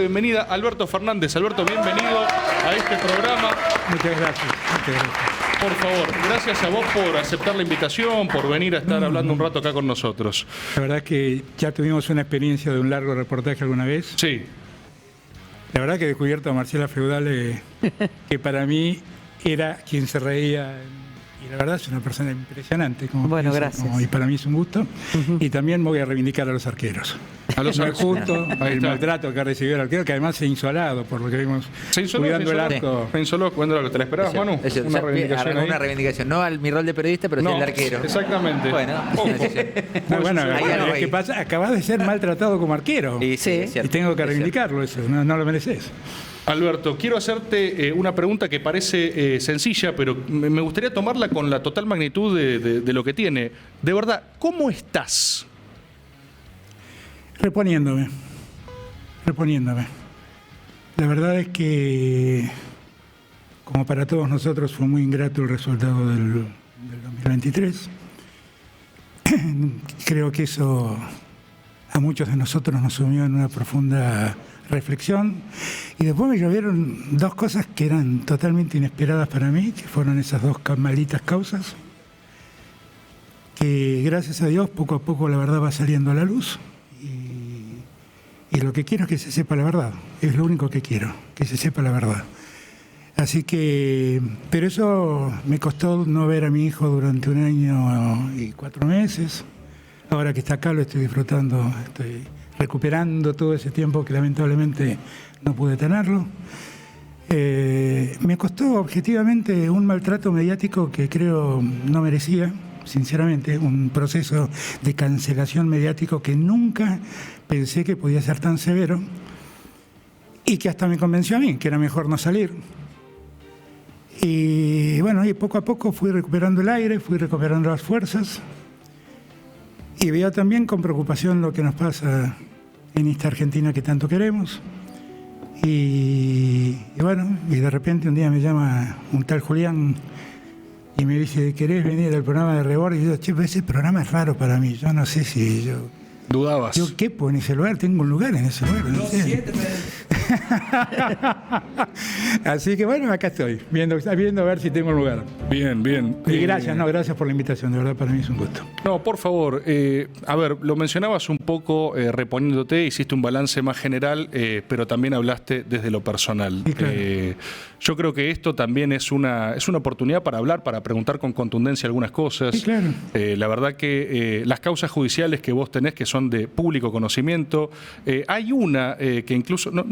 de bienvenida a Alberto Fernández. Alberto, bienvenido a este programa. Muchas gracias. Por favor, gracias a vos por aceptar la invitación, por venir a estar hablando un rato acá con nosotros. La verdad es que ya tuvimos una experiencia de un largo reportaje alguna vez. Sí. La verdad que he descubierto a Marcela Feudale, que para mí era quien se reía. Y la verdad es una persona impresionante. Bueno, gracias. Y para mí es un gusto. Y también voy a reivindicar a los arqueros. A los no arqueros. es justo el maltrato que ha recibido el arquero, que además se ha insolado, por lo que vimos. Se insoló, cuidando el arco. Se insoló cuando lo que te la esperabas, Manu. Una reivindicación. No al mi rol de periodista, pero sí al arquero. Exactamente. Bueno, bueno, ahí. ¿qué pasa? Acabas de ser maltratado como arquero. Sí. Y tengo que reivindicarlo eso. No lo mereces. Alberto, quiero hacerte una pregunta que parece sencilla, pero me gustaría tomarla con la total magnitud de lo que tiene. De verdad, ¿cómo estás? Reponiéndome. La verdad es que, como para todos nosotros, fue muy ingrato el resultado del 2023. Creo que eso a muchos de nosotros nos sumió en una profunda reflexión, y después me llovieron dos cosas que eran totalmente inesperadas para mí, que fueron esas dos malitas causas, que gracias a Dios poco a poco la verdad va saliendo a la luz, y lo que quiero es que se sepa la verdad, es lo único que quiero, que se sepa la verdad. Así que, pero eso me costó no ver a mi hijo durante 1 año y 4 meses. Ahora que está acá lo estoy disfrutando, estoy recuperando todo ese tiempo que lamentablemente no pude tenerlo. Me costó objetivamente un maltrato mediático que creo no merecía, sinceramente, un proceso de cancelación mediático que nunca pensé que podía ser tan severo y que hasta me convenció a mí que era mejor no salir. Y bueno, y poco a poco fui recuperando el aire, fui recuperando las fuerzas. Y veo también con preocupación lo que nos pasa en esta Argentina que tanto queremos. Y bueno, y de repente un día me llama un tal Julián y me dice, ¿querés venir al programa de Rebord? Y yo, che, pues ese programa es raro para mí, yo no sé si yo... ¿Dudabas? Yo quepo en ese lugar, tengo un lugar en ese lugar. No sé. Así que bueno, acá estoy, viendo a ver si tengo un lugar. Bien. Y gracias por la invitación, de verdad para mí es un gusto. No, por favor, a ver, lo mencionabas un poco reponiéndote, hiciste un balance más general, pero también hablaste desde lo personal. Sí, claro. Yo creo que esto también es una oportunidad para hablar, para preguntar con contundencia algunas cosas. Sí, claro. La verdad que las causas judiciales que vos tenés, que son de público conocimiento, hay una que incluso, no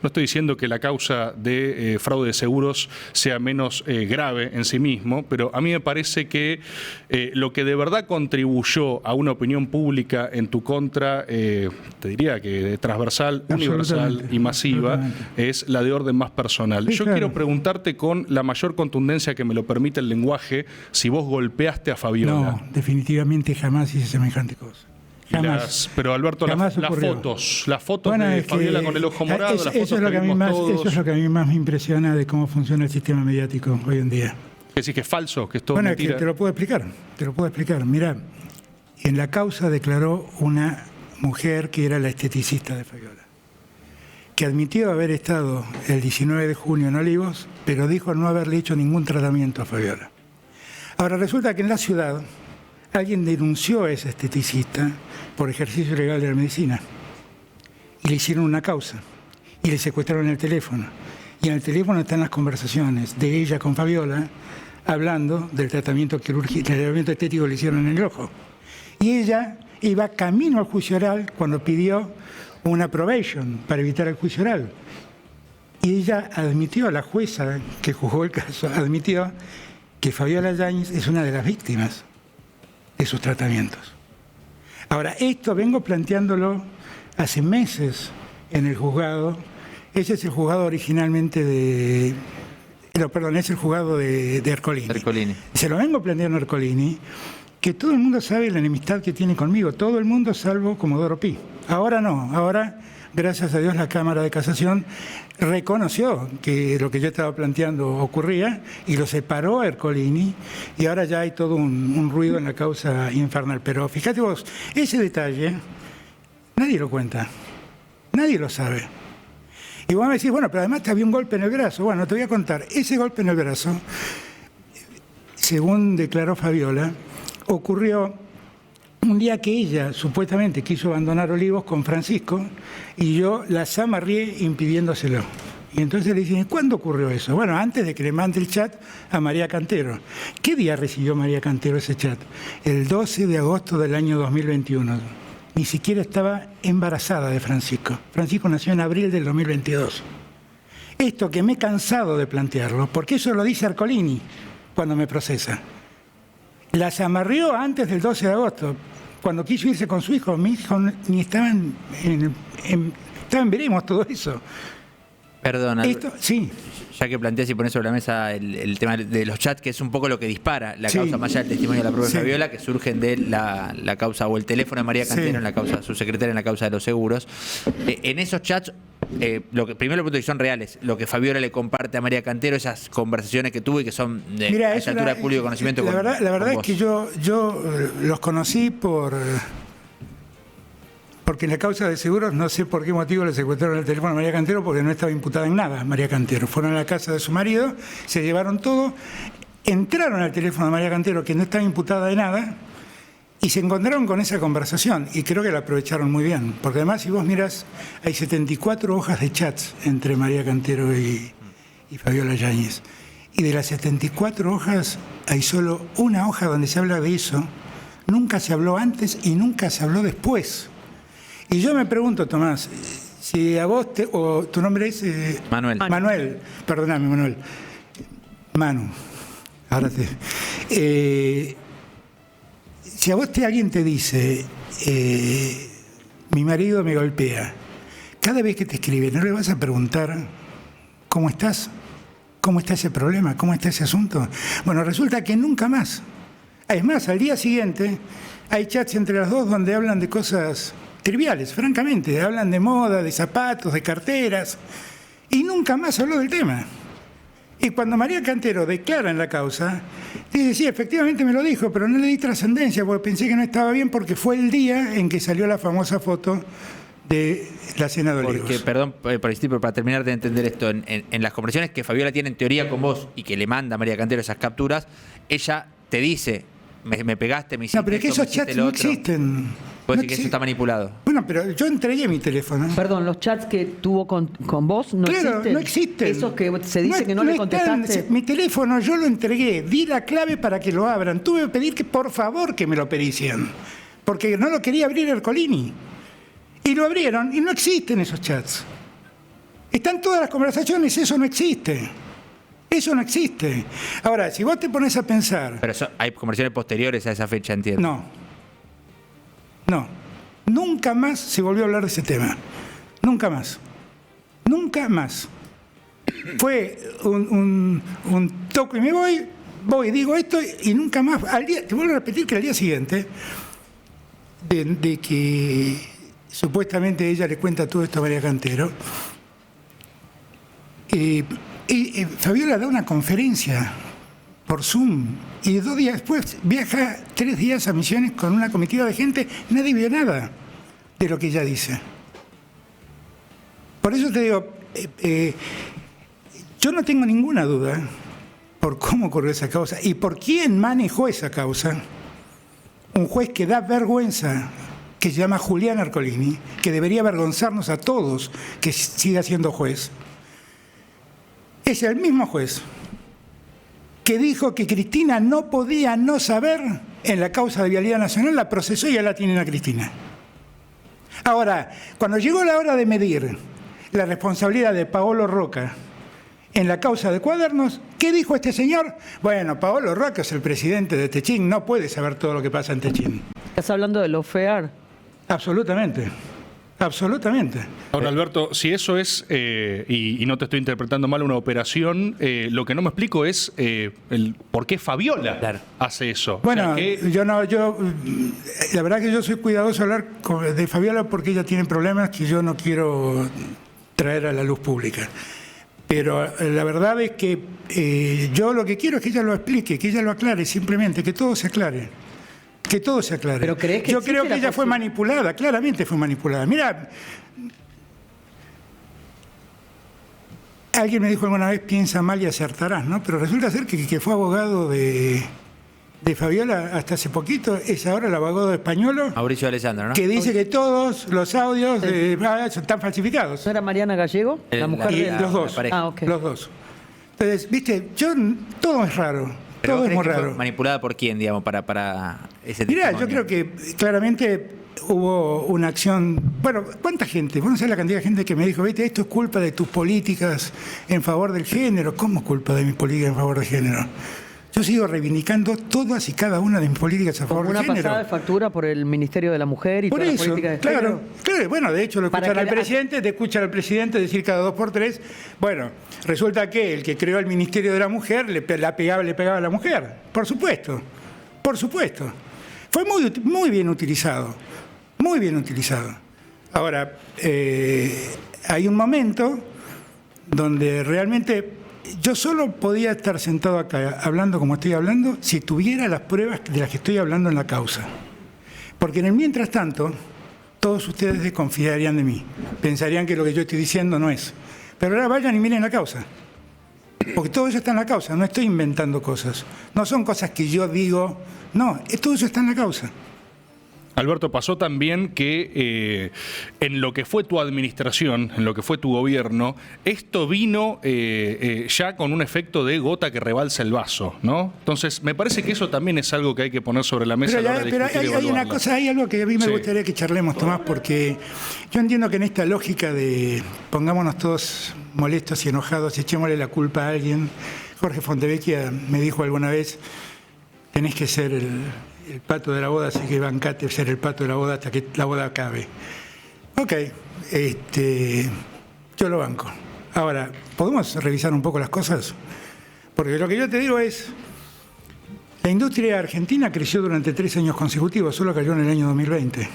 estoy diciendo que la causa de fraude de seguros sea menos grave en sí mismo, pero a mí me parece que lo que de verdad contribuyó a una opinión pública en tu contra, te diría que transversal, universal y masiva, es la de orden más personal. Sí, Yo quiero preguntarte con la mayor contundencia que me lo permite el lenguaje, si vos golpeaste a Fabiola. No, definitivamente jamás hice semejante cosa. Jamás. Pero Alberto, jamás las fotos bueno, de Fabiola con el ojo morado, las fotos eso es lo que a mí más, todos. eso es lo que a mí más me impresiona de cómo funciona el sistema mediático hoy en día. ¿Que decís que es falso, que es todo Bueno, mentira? es que te lo puedo explicar. Mirá, en la causa declaró una mujer que era la esteticista de Fabiola, que admitió haber estado el 19 de junio en Olivos, pero dijo no haberle hecho ningún tratamiento a Fabiola. Ahora resulta que en la ciudad alguien denunció a esa esteticista por ejercicio ilegal de la medicina y le hicieron una causa y le secuestraron el teléfono. Y en el teléfono están las conversaciones de ella con Fabiola hablando del tratamiento quirúrgico, del tratamiento estético que le hicieron en el ojo. Y ella iba camino al juicio oral cuando pidió una probation para evitar el juicio oral. Y ella admitió, la jueza que juzgó el caso, admitió que Fabiola Yáñez es una de las víctimas de sus tratamientos. Ahora, esto vengo planteándolo hace meses en el juzgado. Ese es el juzgado originalmente es el juzgado de Ercolini. Se lo vengo planteando a Ercolini, que todo el mundo sabe la enemistad que tiene conmigo, todo el mundo salvo Comodoro Pi. Ahora no, ahora, gracias a Dios, la Cámara de Casación reconoció que lo que yo estaba planteando ocurría y lo separó a Ercolini, y ahora ya hay todo un ruido en la causa infernal. Pero fíjate vos, ese detalle nadie lo cuenta. Nadie lo sabe. Y vos me decís, bueno, pero además te había un golpe en el brazo. Bueno, te voy a contar. Ese golpe en el brazo, según declaró Fabiola, ocurrió un día que ella supuestamente quiso abandonar Olivos con Francisco y yo la amarré impidiéndoselo. Y entonces le dicen, ¿cuándo ocurrió eso? Bueno, antes de que le mande el chat a María Cantero. ¿Qué día recibió María Cantero ese chat? El 12 de agosto del año 2021. Ni siquiera estaba embarazada de Francisco. Francisco nació en abril del 2022. Esto que me he cansado de plantearlo, porque eso lo dice Ercolini cuando me procesa. Las amarrió antes del 12 de agosto. Cuando quiso irse con su hijo, mi hijo ni estaba veremos todo eso. Perdón, sí. Ya que planteas y pones sobre la mesa el tema de los chats, que es un poco lo que dispara la causa, más allá del testimonio de la propia Fabiola, que surgen de la causa, o el teléfono de María Cantero en la causa, su secretaria en la causa de los seguros. En esos chats, primero lo punto que son reales, lo que Fabiola le comparte a María Cantero, esas conversaciones que tuvo y que son de esa altura de público conocimiento. La verdad es que yo los conocí porque en la causa de seguros, no sé por qué motivo le secuestraron el teléfono a María Cantero, porque no estaba imputada en nada María Cantero. Fueron a la casa de su marido, se llevaron todo, entraron al teléfono de María Cantero, que no estaba imputada de nada, y se encontraron con esa conversación, y creo que la aprovecharon muy bien. Porque además, si vos mirás, hay 74 hojas de chats entre María Cantero y Fabiola Yáñez. Y de las 74 hojas, hay solo una hoja donde se habla de eso. Nunca se habló antes y nunca se habló después. Y yo me pregunto, Tomás, si a vos o tu nombre es Manuel. Manuel, perdóname, Manuel. Manu, ahora si a vos alguien te dice, mi marido me golpea, cada vez que te escribe, ¿no le vas a preguntar cómo estás? ¿Cómo está ese problema? ¿Cómo está ese asunto? Bueno, resulta que nunca más. Es más, al día siguiente hay chats entre las dos donde hablan de cosas triviales, francamente, hablan de moda, de zapatos, de carteras, y nunca más habló del tema. Y cuando María Cantero declara en la causa, dice, sí, efectivamente me lo dijo, pero no le di trascendencia, porque pensé que no estaba bien, porque fue el día en que salió la famosa foto de la cena de Olivos. Porque, perdón por insistir, pero para terminar de entender esto, en las conversaciones que Fabiola tiene en teoría con vos y que le manda a María Cantero esas capturas, ella te dice, me pegaste, me hiciste no, pero es que esos chats no existen. ¿Puedes decir que eso está manipulado? Bueno, pero yo entregué mi teléfono. Perdón, los chats que tuvo con vos no existen. No existen. Esos que se dice que no le contestaste. Mi teléfono yo lo entregué, di la clave para que lo abran. Tuve que pedir que por favor que me lo pericien, porque no lo quería abrir Ercolini. Y lo abrieron y no existen esos chats. Están todas las conversaciones, eso no existe. Eso no existe. Ahora, si vos te pones a pensar... Pero hay conversaciones posteriores a esa fecha, entiendo. No. Nunca más se volvió a hablar de ese tema. Nunca más. Nunca más. Fue un toque y me voy, digo esto y nunca más. Te vuelvo a repetir que al día siguiente, de que supuestamente ella le cuenta todo esto a María Cantero, Fabiola da una conferencia por Zoom y 2 días después viaja 3 días a Misiones con una comitiva de gente. Nadie vio nada de lo que ella dice. Por eso te digo, yo no tengo ninguna duda por cómo ocurrió esa causa y por quién manejó esa causa. Un juez que da vergüenza, que se llama Julián Ercolini, que debería avergonzarnos a todos que siga siendo juez. Es el mismo juez que dijo que Cristina no podía no saber en la causa de Vialidad Nacional, la procesó y ya la tienen a Cristina. Ahora, cuando llegó la hora de medir la responsabilidad de Paolo Roca en la causa de Cuadernos, ¿qué dijo este señor? Bueno, Paolo Roca es el presidente de Techín, no puede saber todo lo que pasa en Techín. ¿Estás hablando de lo FEAR? Absolutamente. Absolutamente. Ahora, Alberto, si eso es, y no te estoy interpretando mal, una operación, lo que no me explico es el por qué Fabiola hace eso. Bueno, o sea, que... la verdad que yo soy cuidadoso de hablar de Fabiola porque ella tiene problemas que yo no quiero traer a la luz pública. Pero la verdad es que yo lo que quiero es que ella lo explique, que ella lo aclare, simplemente, que todo se aclare. Que todo se aclare. ¿Pero crees que yo creo que ella fue manipulada, claramente fue manipulada. Mira, alguien me dijo alguna vez, piensa mal y acertarás, ¿no? Pero resulta ser que fue abogado de Fabiola hasta hace poquito, es ahora el abogado de Españolo, Mauricio Alessandro, ¿no? que dice que todos los audios están falsificados. ¿No era Mariana Gallego? La mujer de... Los dos. pareja. Ah, ok. Los dos. Entonces, viste, todo es raro. Pero Todo ¿vos es muy crees que fue raro. manipulada por quién, digamos, para ese Mirá, testimonio? yo creo que claramente hubo una acción. Bueno, ¿cuánta gente? Vos no sabés la cantidad de gente que me dijo, viste, esto es culpa de tus políticas en favor del género. ¿Cómo culpa de mis políticas en favor del género? Yo sigo reivindicando todas y cada una de mis políticas a favor Como del una género. pasada de factura por el Ministerio de la Mujer y Por toda la eso, política de claro, género. claro. Bueno, de hecho lo Para escuchan que al presidente, te escuchan al presidente decir cada 2 por 3. Bueno, resulta que el que creó el Ministerio de la Mujer le pegaba a la mujer. Por supuesto, por supuesto. Fue muy bien utilizado, muy bien utilizado. Ahora, hay un momento donde realmente yo solo podía estar sentado acá hablando como estoy hablando si tuviera las pruebas de las que estoy hablando en la causa. Porque en el mientras tanto, todos ustedes desconfiarían de mí. Pensarían que lo que yo estoy diciendo no es. Pero ahora vayan y miren la causa. Porque todo eso está en la causa. No estoy inventando cosas. No son cosas que yo digo. No, todo eso está en la causa. Alberto, pasó también que en lo que fue tu administración, en lo que fue tu gobierno, esto vino ya con un efecto de gota que rebalsa el vaso, ¿no? Entonces, me parece que eso también es algo que hay que poner sobre la mesa. Pero hay algo que a mí me gustaría que charlemos, Tomás, porque yo entiendo que en esta lógica de pongámonos todos molestos y enojados y echémosle la culpa a alguien, Jorge Fontevecchia me dijo alguna vez, tenés que ser el pato de la boda, así que bancate ser el pato de la boda hasta que la boda acabe. Ok, yo lo banco. Ahora, ¿podemos revisar un poco las cosas? Porque lo que yo te digo es, la industria argentina creció durante 3 años consecutivos, solo cayó en el año 2020.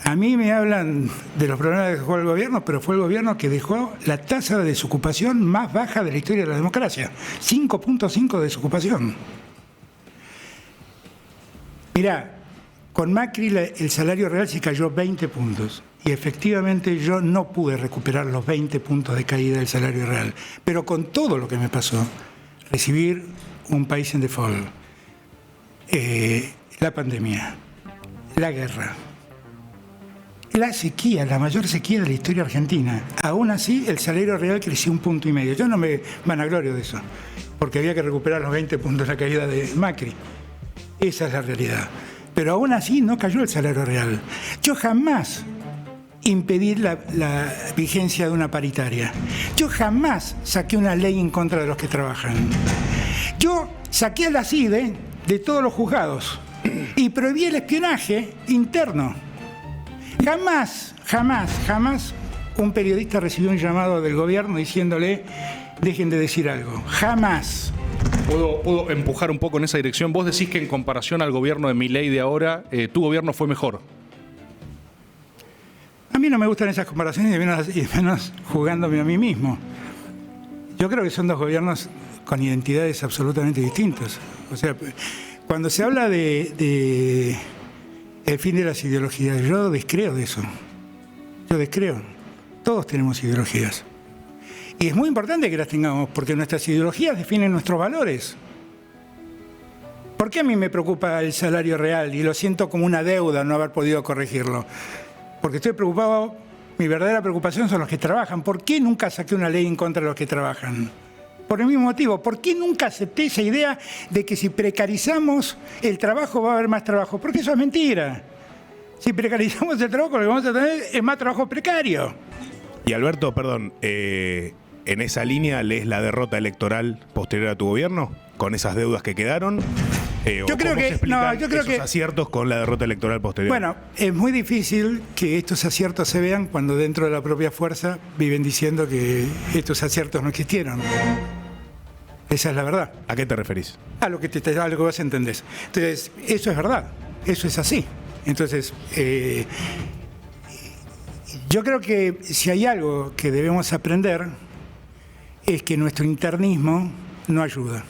A mí me hablan de los problemas que dejó el gobierno, pero fue el gobierno que dejó la tasa de desocupación más baja de la historia de la democracia, 5.5 de desocupación. Mirá, con Macri el salario real se cayó 20 puntos y efectivamente yo no pude recuperar los 20 puntos de caída del salario real. Pero con todo lo que me pasó, recibir un país en default, la pandemia, la guerra, la sequía, la mayor sequía de la historia argentina, aún así el salario real creció 1,5 puntos. Yo no me vanaglorio de eso, porque había que recuperar los 20 puntos de la caída de Macri. Esa es la realidad. Pero aún así no cayó el salario real. Yo jamás impedí la vigencia de una paritaria. Yo jamás saqué una ley en contra de los que trabajan. Yo saqué a la CIDE de todos los juzgados y prohibí el espionaje interno. Jamás un periodista recibió un llamado del gobierno diciéndole dejen de decir algo. Jamás. ¿Puedo empujar un poco en esa dirección? Vos decís que en comparación al gobierno de Milei de ahora, tu gobierno fue mejor. A mí no me gustan esas comparaciones y menos jugándome a mí mismo. Yo creo que son 2 gobiernos con identidades absolutamente distintas. O sea, cuando se habla de el fin de las ideologías, yo descreo de eso. Yo descreo. Todos tenemos ideologías. Y es muy importante que las tengamos, porque nuestras ideologías definen nuestros valores. ¿Por qué a mí me preocupa el salario real y lo siento como una deuda no haber podido corregirlo? Porque estoy preocupado, mi verdadera preocupación son los que trabajan. ¿Por qué nunca saqué una ley en contra de los que trabajan? Por el mismo motivo, ¿por qué nunca acepté esa idea de que si precarizamos el trabajo va a haber más trabajo? Porque eso es mentira. Si precarizamos el trabajo, lo que vamos a tener es más trabajo precario. Y Alberto, perdón, ¿en esa línea lees la derrota electoral posterior a tu gobierno? ¿Con esas deudas que quedaron? Yo creo que esos aciertos con la derrota electoral posterior. Bueno, es muy difícil que estos aciertos se vean cuando dentro de la propia fuerza viven diciendo que estos aciertos no existieron. Esa es la verdad. ¿A qué te referís? A lo que vos entendés. Entonces, eso es verdad, eso es así. Entonces, yo creo que si hay algo que debemos aprender es que nuestro internismo no ayuda.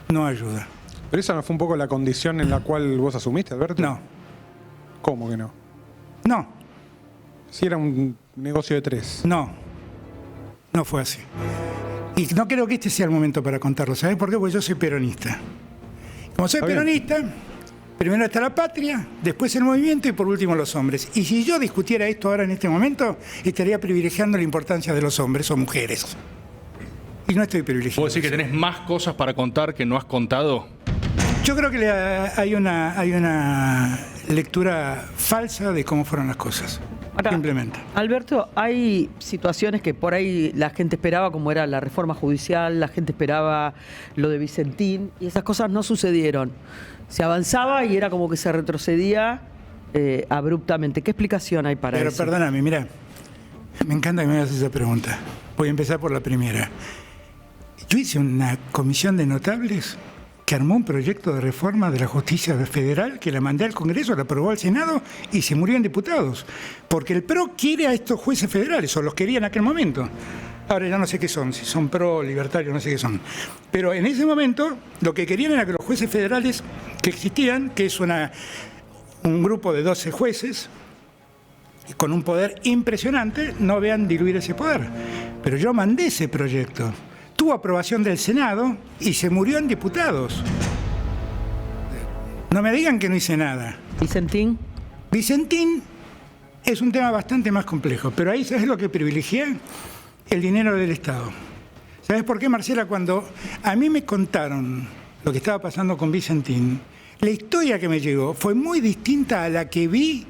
No ayuda. ¿Pero esa no fue un poco la condición en la cual vos asumiste, Alberto? No. ¿Cómo que no? No. Si era un negocio de 3. No. No fue así. Y no creo que este sea el momento para contarlo. ¿Sabes por qué? Porque yo soy peronista. Como soy peronista, primero está la patria, después el movimiento y por último los hombres. Y si yo discutiera esto ahora en este momento, estaría privilegiando la importancia de los hombres o mujeres. Y no estoy privilegiando. ¿Puedo decir que tenés más cosas para contar que no has contado? Yo creo que hay una lectura falsa de cómo fueron las cosas. Ahora, Simplemente. Alberto, hay situaciones que por ahí la gente esperaba, como era la reforma judicial, la gente esperaba lo de Vicentín, y esas cosas no sucedieron. Se avanzaba y era como que se retrocedía abruptamente. ¿Qué explicación hay para Pero eso? perdóname, mira, me encanta que me hagas esa pregunta. Voy a empezar por la primera. Yo hice una comisión de notables que armó un proyecto de reforma de la justicia federal, que la mandé al Congreso, la aprobó al Senado y se murió en diputados. Porque el PRO quiere a estos jueces federales, o los quería en aquel momento. Ahora ya no sé qué son, si son pro, libertarios, no sé qué son. Pero en ese momento lo que querían era que los jueces federales que existían, que es un grupo de 12 jueces, con un poder impresionante, no vean diluir ese poder. Pero yo mandé ese proyecto. Tuvo aprobación del Senado y se murió en diputados. No me digan que no hice nada. Vicentín. Vicentín es un tema bastante más complejo, pero ahí ¿sabes lo que privilegié? El dinero del Estado. ¿Sabes por qué, Marcela? Cuando a mí me contaron lo que estaba pasando con Vicentín, la historia que me llegó fue muy distinta a la que vi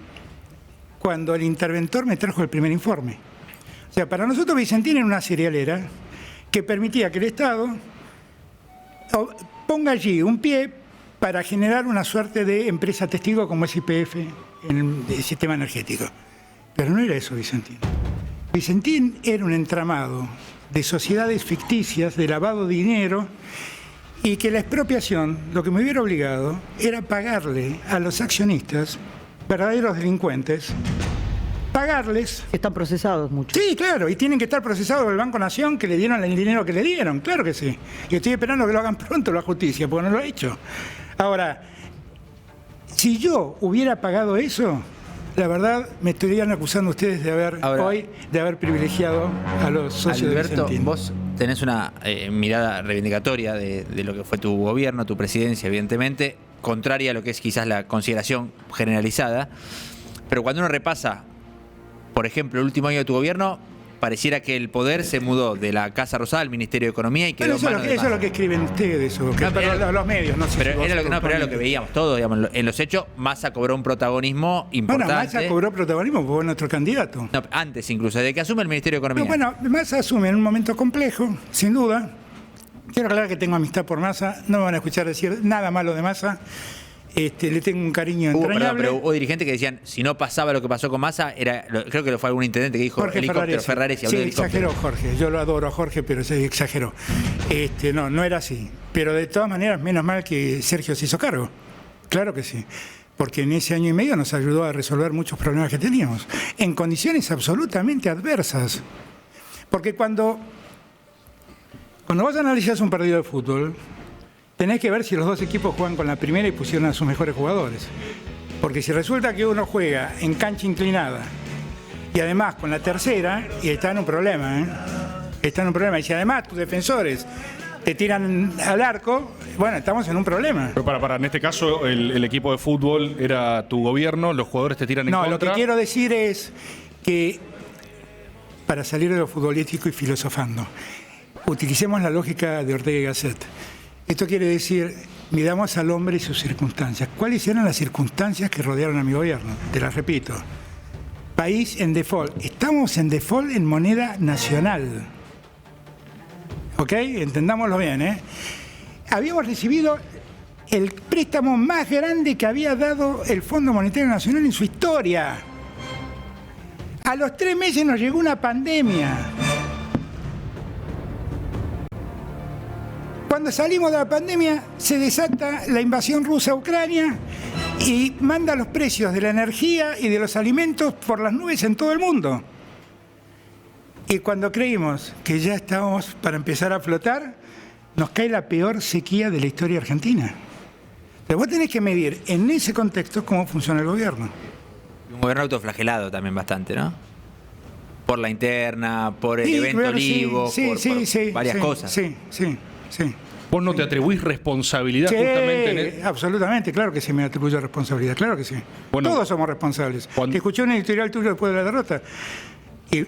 cuando el interventor me trajo el primer informe. O sea, para nosotros Vicentín era una cerealera que permitía que el Estado ponga allí un pie para generar una suerte de empresa testigo como es YPF en el sistema energético. Pero no era eso Vicentín. Vicentín era un entramado de sociedades ficticias, de lavado de dinero, y que la expropiación, lo que me hubiera obligado, era pagarle a los accionistas, verdaderos delincuentes, pagarles. Están procesados muchos. Sí, claro, y tienen que estar procesados por el Banco Nación, que le dieron el dinero que le dieron, claro que sí. Y estoy esperando que lo hagan pronto la justicia, porque no lo ha hecho. Ahora, si yo hubiera pagado eso, la verdad me estarían acusando ustedes de haber privilegiado a los socios Alberto, de Vicentín. vos tenés una mirada reivindicatoria de lo que fue tu gobierno, tu presidencia, evidentemente, contraria a lo que es quizás la consideración generalizada. Pero cuando uno repasa, por ejemplo, el último año de tu gobierno, pareciera que el poder se mudó de la Casa Rosada al Ministerio de Economía y quedó Bueno, en manos de eso es lo Massa. que escriben ustedes, los medios, no sé Pero si vos era lo que veíamos todos, digamos, en los hechos. Massa cobró un protagonismo importante. Bueno, Massa cobró protagonismo porque fue nuestro candidato. No, antes incluso, desde que asume el Ministerio de Economía. Pero bueno, Massa asume en un momento complejo, sin duda. Quiero aclarar que tengo amistad por Massa, no me van a escuchar decir nada malo de Massa. Le tengo un cariño entrañable. Pero hubo dirigentes que decían, si no pasaba lo que pasó con Massa, creo que fue algún intendente que dijo Jorge helicóptero Ferrares y habló sí, de helicóptero. exageró Jorge. Yo lo adoro a Jorge, pero se exageró. No era así. Pero de todas maneras, menos mal que Sergio se hizo cargo. Claro que sí. Porque en ese año y medio nos ayudó a resolver muchos problemas que teníamos. En condiciones absolutamente adversas. Porque cuando vos analizás un partido de fútbol, tenés que ver si los dos equipos juegan con la primera y pusieron a sus mejores jugadores. Porque si resulta que uno juega en cancha inclinada y además con la tercera, y está en un problema, Está en un problema. Y si además tus defensores te tiran al arco, bueno, estamos en un problema. Pero en este caso el equipo de fútbol era tu gobierno, los jugadores te tiran en contra. No, lo que quiero decir es que, para salir de lo futbolístico y filosofando, utilicemos la lógica de Ortega y Gasset. Esto quiere decir, midamos al hombre y sus circunstancias. ¿Cuáles eran las circunstancias que rodearon a mi gobierno? Te las repito. País en default. Estamos en default en moneda nacional. ¿Ok? Entendámoslo bien, Habíamos recibido el préstamo más grande que había dado el Fondo Monetario Nacional en su historia. A los 3 meses nos llegó una pandemia. Cuando salimos de la pandemia, se desata la invasión rusa a Ucrania y manda los precios de la energía y de los alimentos por las nubes en todo el mundo. Y cuando creímos que ya estábamos para empezar a flotar, nos cae la peor sequía de la historia argentina. Pero vos tenés que medir en ese contexto cómo funciona el gobierno. Un gobierno autoflagelado también bastante, ¿no? Por la interna, por el Sí, evento claro, sí, Olivo, sí, por sí, varias sí, cosas. Sí. Vos no te atribuís responsabilidad Sí, justamente en absolutamente, claro que sí me atribuyo responsabilidad, claro que sí. Bueno, Todos somos responsables. cuando- Que escuché un editorial tuyo después de la derrota. Y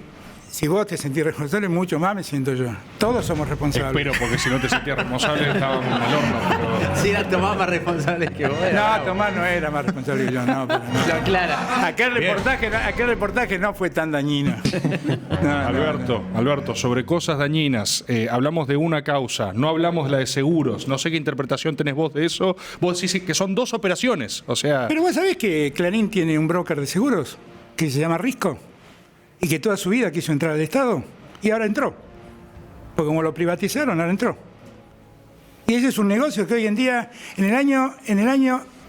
si vos te sentís responsable, mucho más me siento yo. Todos somos responsables. Espero, porque si no te sentías responsable estábamos en el horno. Pero... Sí, era Tomás más responsable que vos. No, Tomás no era más responsable que yo, no. Pero no. Lo aclara. Aquel reportaje no fue tan dañino. No, Alberto, sobre cosas dañinas, hablamos de una causa, no hablamos de la de seguros. No sé qué interpretación tenés vos de eso. Vos decís que son dos operaciones, o sea... Pero vos sabés que Clarín tiene un broker de seguros que se llama Risco y que toda su vida quiso entrar al Estado y ahora entró. Porque como lo privatizaron, ahora entró. Y ese es un negocio que hoy en día, en el año,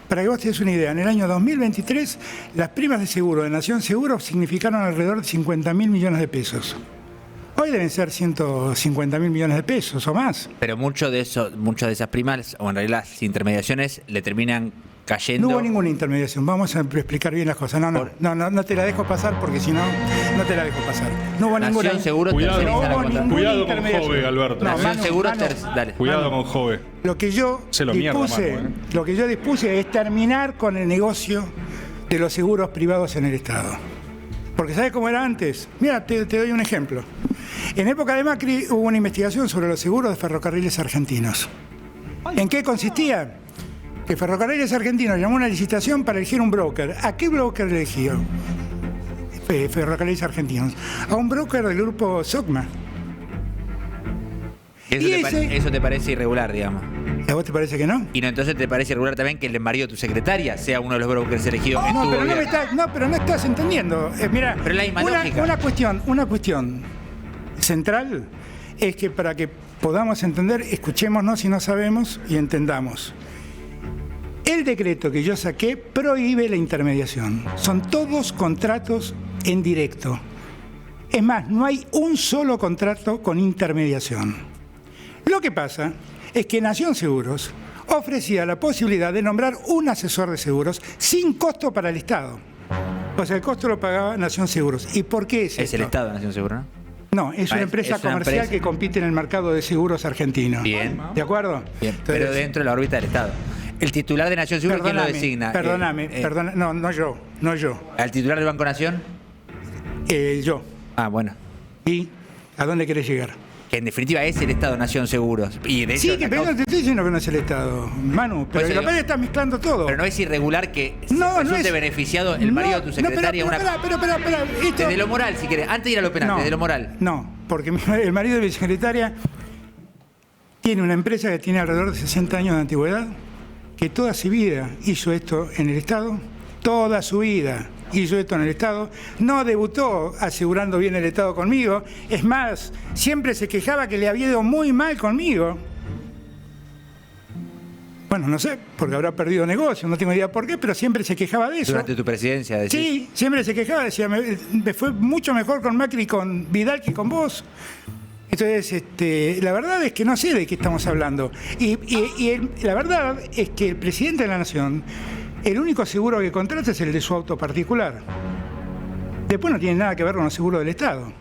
para que vos te des una idea, en el año 2023, las primas de seguro de Nación Seguro significaron alrededor de 50.000 millones de pesos. Hoy deben ser 150.000 millones de pesos o más. Pero muchas de esas primas, o en realidad las intermediaciones, le terminan cayendo. No hubo ninguna intermediación. Vamos a explicar bien las cosas. No te la dejo pasar porque si no, no te la dejo pasar. No hubo Nación ninguna. Seguro Cuidado, terceriza la hubo contra- ninguna Cuidado con intermediación. Jove, Alberto. No, Nación Manu, Seguro Manu, dale. Cuidado con Jove. Lo que yo Se lo mierda, dispuse, Manu, lo que yo dispuse es terminar con el negocio de los seguros privados en el Estado. Porque ¿sabes cómo era antes? Mira, te doy un ejemplo. En época de Macri hubo una investigación sobre los seguros de ferrocarriles argentinos. ¿En qué consistía? Que Ferrocarriles Argentinos llamó a una licitación para elegir un broker. ¿A qué broker eligió? Ferrocarriles Argentinos. A un broker del grupo SOCMA. Eso te parece irregular, digamos. ¿A vos te parece que no? Y no, entonces te parece irregular también que el marido de tu secretaria sea uno de los brokers elegidos en tu No, pero gobierno. pero no estás entendiendo. Mira, Pero es la misma lógica. una cuestión central es que para que podamos entender, escuchémonos si no sabemos y entendamos. El decreto que yo saqué prohíbe la intermediación. Son todos contratos en directo. Es más, no hay un solo contrato con intermediación. Lo que pasa es que Nación Seguros ofrecía la posibilidad de nombrar un asesor de seguros sin costo para el Estado. O sea, el costo lo pagaba Nación Seguros. ¿Y por qué es Es esto? el Estado de Nación Seguro, ¿no? No, es una empresa es una comercial empresa. que compite en el mercado de seguros argentino. Bien. ¿De acuerdo? Bien, Entonces, pero dentro de la órbita del Estado. El titular de Nación Seguro, ¿quién lo designa? Perdóname. No yo. ¿Al titular del Banco Nación? Yo. Ah, bueno. ¿Y a dónde querés llegar? Que en definitiva es el Estado Nación Seguros. Y de hecho, Sí, que pero no te estoy diciendo que no es el Estado, Manu, pero Pues, lo que pasa es que estás mezclando todo. pero no es irregular que No, no resulte es- beneficiado el marido de tu secretaria. Espera, esto- Desde lo moral, si querés. Antes de ir a lo penal, desde lo moral. No, porque el marido de mi secretaria tiene una empresa que tiene alrededor de 60 años de antigüedad, que toda su vida hizo esto en el Estado, toda su vida hizo esto en el Estado, no debutó asegurando bien el Estado conmigo, es más, siempre se quejaba que le había ido muy mal conmigo. Bueno, no sé, porque habrá perdido negocio, no tengo idea por qué, pero siempre se quejaba de eso. Durante tu presidencia, decís. Sí, siempre se quejaba, decía, me fue mucho mejor con Macri y con Vidal que con vos. Entonces, la verdad es que no sé de qué estamos hablando. La verdad es que el presidente de la Nación, el único seguro que contrata es el de su auto particular. Después no tiene nada que ver con los seguros del Estado.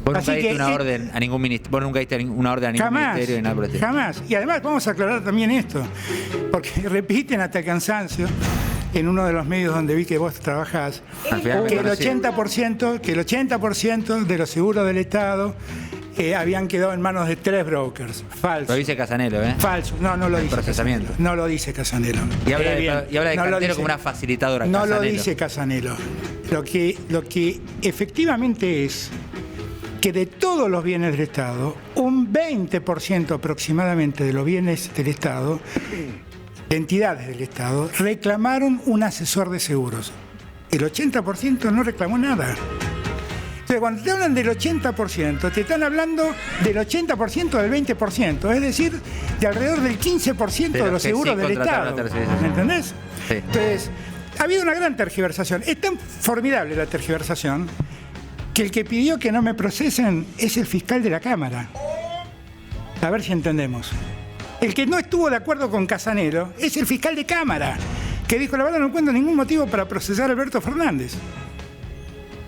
Vos Así nunca diste que, una orden a ningún ministerio. Vos nunca diste una orden a ningún Jamás, ministerio ni nada por el estilo. jamás. Y además vamos a aclarar también esto, porque repiten hasta el cansancio en uno de los medios donde vi que vos trabajás, Al final me que el conocí. 80% de los seguros del Estado habían quedado en manos de 3 brokers. Falso. Lo dice Casanelo, ¿eh? Falso. No lo dice procesamiento. Casanelo. No lo dice Casanelo. Y habla de, Bien. y habla de No lo cartero dice. como una facilitadora. No lo Casanelo. dice Casanelo. Lo que efectivamente es que de todos los bienes del Estado, un 20% aproximadamente de los bienes del Estado, de entidades del Estado, reclamaron un asesor de seguros. El 80% no reclamó nada. Entonces, cuando te hablan del 80%, te están hablando del 80% del 20%, es decir, de alrededor del 15% De de los los que seguros sí del contrataron Estado. la tercerización. ¿Me entendés? Sí. Entonces, ha habido una gran tergiversación. Es tan formidable la tergiversación que el que pidió que no me procesen es el fiscal de la Cámara. A ver si entendemos. El que no estuvo de acuerdo con Casanelo es el fiscal de Cámara, que dijo, la verdad no encuentro ningún motivo para procesar a Alberto Fernández.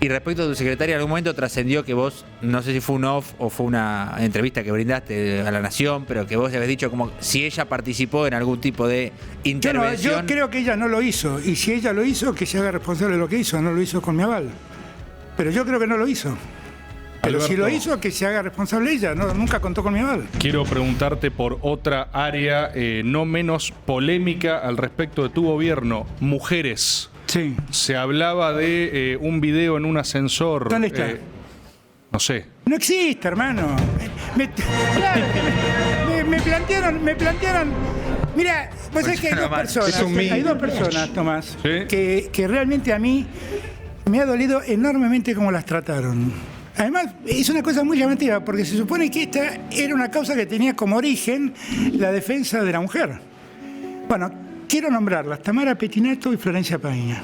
Y respecto a tu secretaria, en algún momento trascendió que vos, no sé si fue un off o fue una entrevista que brindaste a La Nación, pero que vos habías dicho como si ella participó en algún tipo de intervención. Yo creo que ella no lo hizo, y si ella lo hizo, que se haga responsable de lo que hizo, no lo hizo con mi aval. Pero yo creo que no lo hizo. Pero Alberto, si lo hizo, que se haga responsable ella, nunca contó con mi aval. quiero preguntarte por otra área no menos polémica al respecto de tu gobierno, mujeres. Sí. Se hablaba de un video en un ascensor. ¿Dónde está? No sé. No existe, hermano. Me plantearon. Mira, vos sabés que hay dos personas, Tomás, ¿Sí? que realmente a mí me ha dolido enormemente cómo las trataron. Además, es una cosa muy llamativa, porque se supone que esta era una causa que tenía como origen la defensa de la mujer. Bueno, quiero nombrarlas, Tamara Pettinato y Florencia Peña.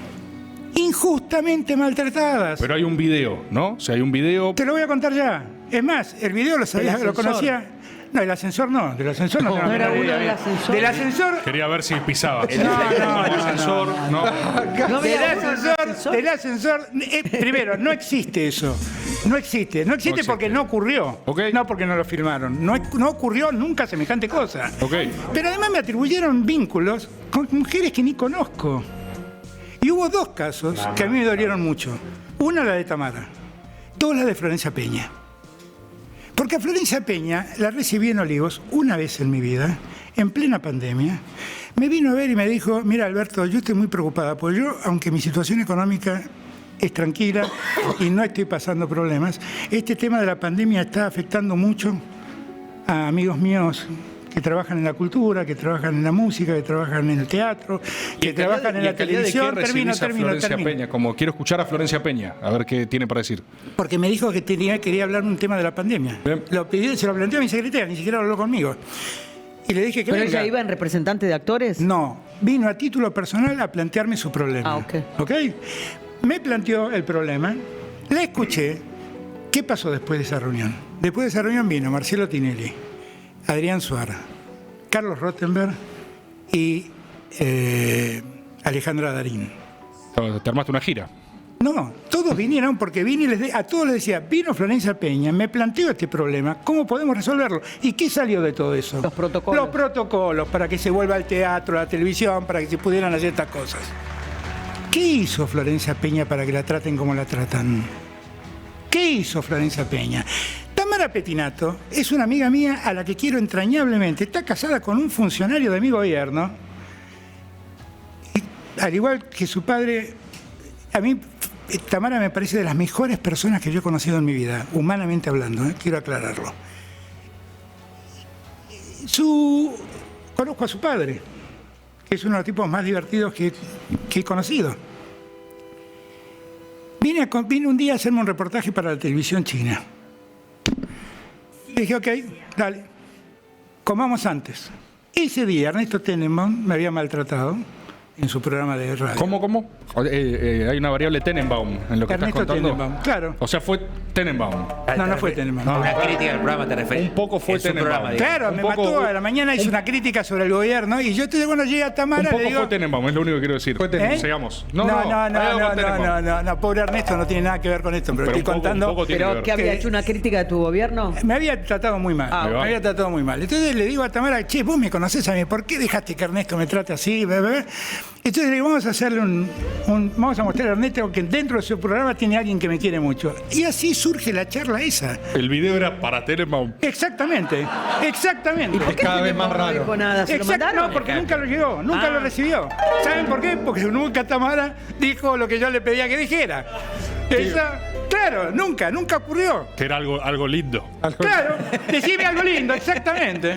Injustamente maltratadas. Pero hay un video, ¿no? O sea, hay un video. Te lo voy a contar ya. Es más, el video lo conocía. No, el ascensor no. Del ascensor no, No era uno del ascensor. Del ascensor. Quería ver si pisaba. No. ascensor, no. No Del había uno del ascensor. Del ascensor. Primero, no existe eso. No existe porque no ocurrió. Ok. No porque no lo filmaron. No ocurrió nunca semejante cosa. Ok. Pero además me atribuyeron vínculos con mujeres que ni conozco. Y hubo dos casos que a mí me dolieron mucho. Una, la de Tamara. Dos, la de Florencia Peña. Porque a Florencia Peña la recibí en Olivos una vez en mi vida, en plena pandemia. Me vino a ver y me dijo, mira Alberto, yo estoy muy preocupada, porque yo, aunque mi situación económica es tranquila y no estoy pasando problemas, este tema de la pandemia está afectando mucho a amigos míos que trabajan en la cultura, que trabajan en la música, que trabajan en el teatro, que trabajan en la televisión. Termino. Peña, como quiero escuchar a Florencia Peña, a ver qué tiene para decir. Porque me dijo que quería hablar un tema de la pandemia. Bien. Se lo planteó a mi secretaria, ni siquiera habló conmigo. Y le dije que ¿Pero venga. ella iba en representante de actores? No, vino a título personal a plantearme su problema. Ah, ok. ¿Ok? Me planteó el problema, la escuché. ¿Qué pasó después de esa reunión? Después de esa reunión vino Marcelo Tinelli, Adrián Suárez, Carlos Rottenberg y Alejandra Darín. Te armaste una gira. No, todos vinieron porque vine y a todos les decía, vino Florencia Peña, me planteó este problema, ¿cómo podemos resolverlo? ¿Y qué salió de todo eso? Los protocolos. Los protocolos para que se vuelva al teatro, a la televisión, para que se pudieran hacer estas cosas. ¿Qué hizo Florencia Peña para que la traten como la tratan? ¿Qué hizo Florencia Peña? Tamara Pettinato es una amiga mía a la que quiero entrañablemente. Está casada con un funcionario de mi gobierno. Y, al igual que su padre, a mí Tamara me parece de las mejores personas que yo he conocido en mi vida, humanamente hablando, quiero aclararlo. Conozco a su padre, que es uno de los tipos más divertidos que he conocido. Vine un día a hacerme un reportaje para la televisión china. Le dije, ok, dale, comamos antes. Ese día Ernesto Tenenbaum me había maltratado en su programa de radio. ¿Cómo? Hay una variable Tenenbaum en lo que Ernesto estás contando. Tenenbaum, claro. O sea, fue Tenenbaum. No fue Tenenbaum. Una crítica al programa te referís. Un poco fue En su Tenenbaum. programa, digamos. Claro, Un me poco- mató a la mañana, hizo una crítica sobre el gobierno y yo entonces cuando llegué a Un Tamara poco le digo... fue Tenenbaum, es lo único que quiero decir. ¿Eh? Sigamos. No, pobre Ernesto, no tiene nada que ver con esto, pero estoy contando... tiene que ¿Pero ver. qué había hecho una crítica de tu gobierno? Me había tratado muy mal, Ah, me había tratado muy mal. Entonces le digo a Tamara, che, vos me conocés a mí, ¿por qué dejaste que Ernesto me trate así? Bebé? Entonces le digo, vamos a hacerle vamos a mostrar a Ernesto que dentro de su programa tiene alguien que me quiere mucho. Y así surge la charla esa. El video era para Tenenbaum. Exactamente. ¿Y por qué cada vez más no raro. dijo nada? ¿Se lo mandaron? No, porque nunca lo llegó, nunca Ah. lo recibió. ¿Saben por qué? Porque nunca Tamara dijo lo que yo le pedía que dijera. Claro, nunca ocurrió. Que era algo lindo. Claro, decime algo lindo, exactamente.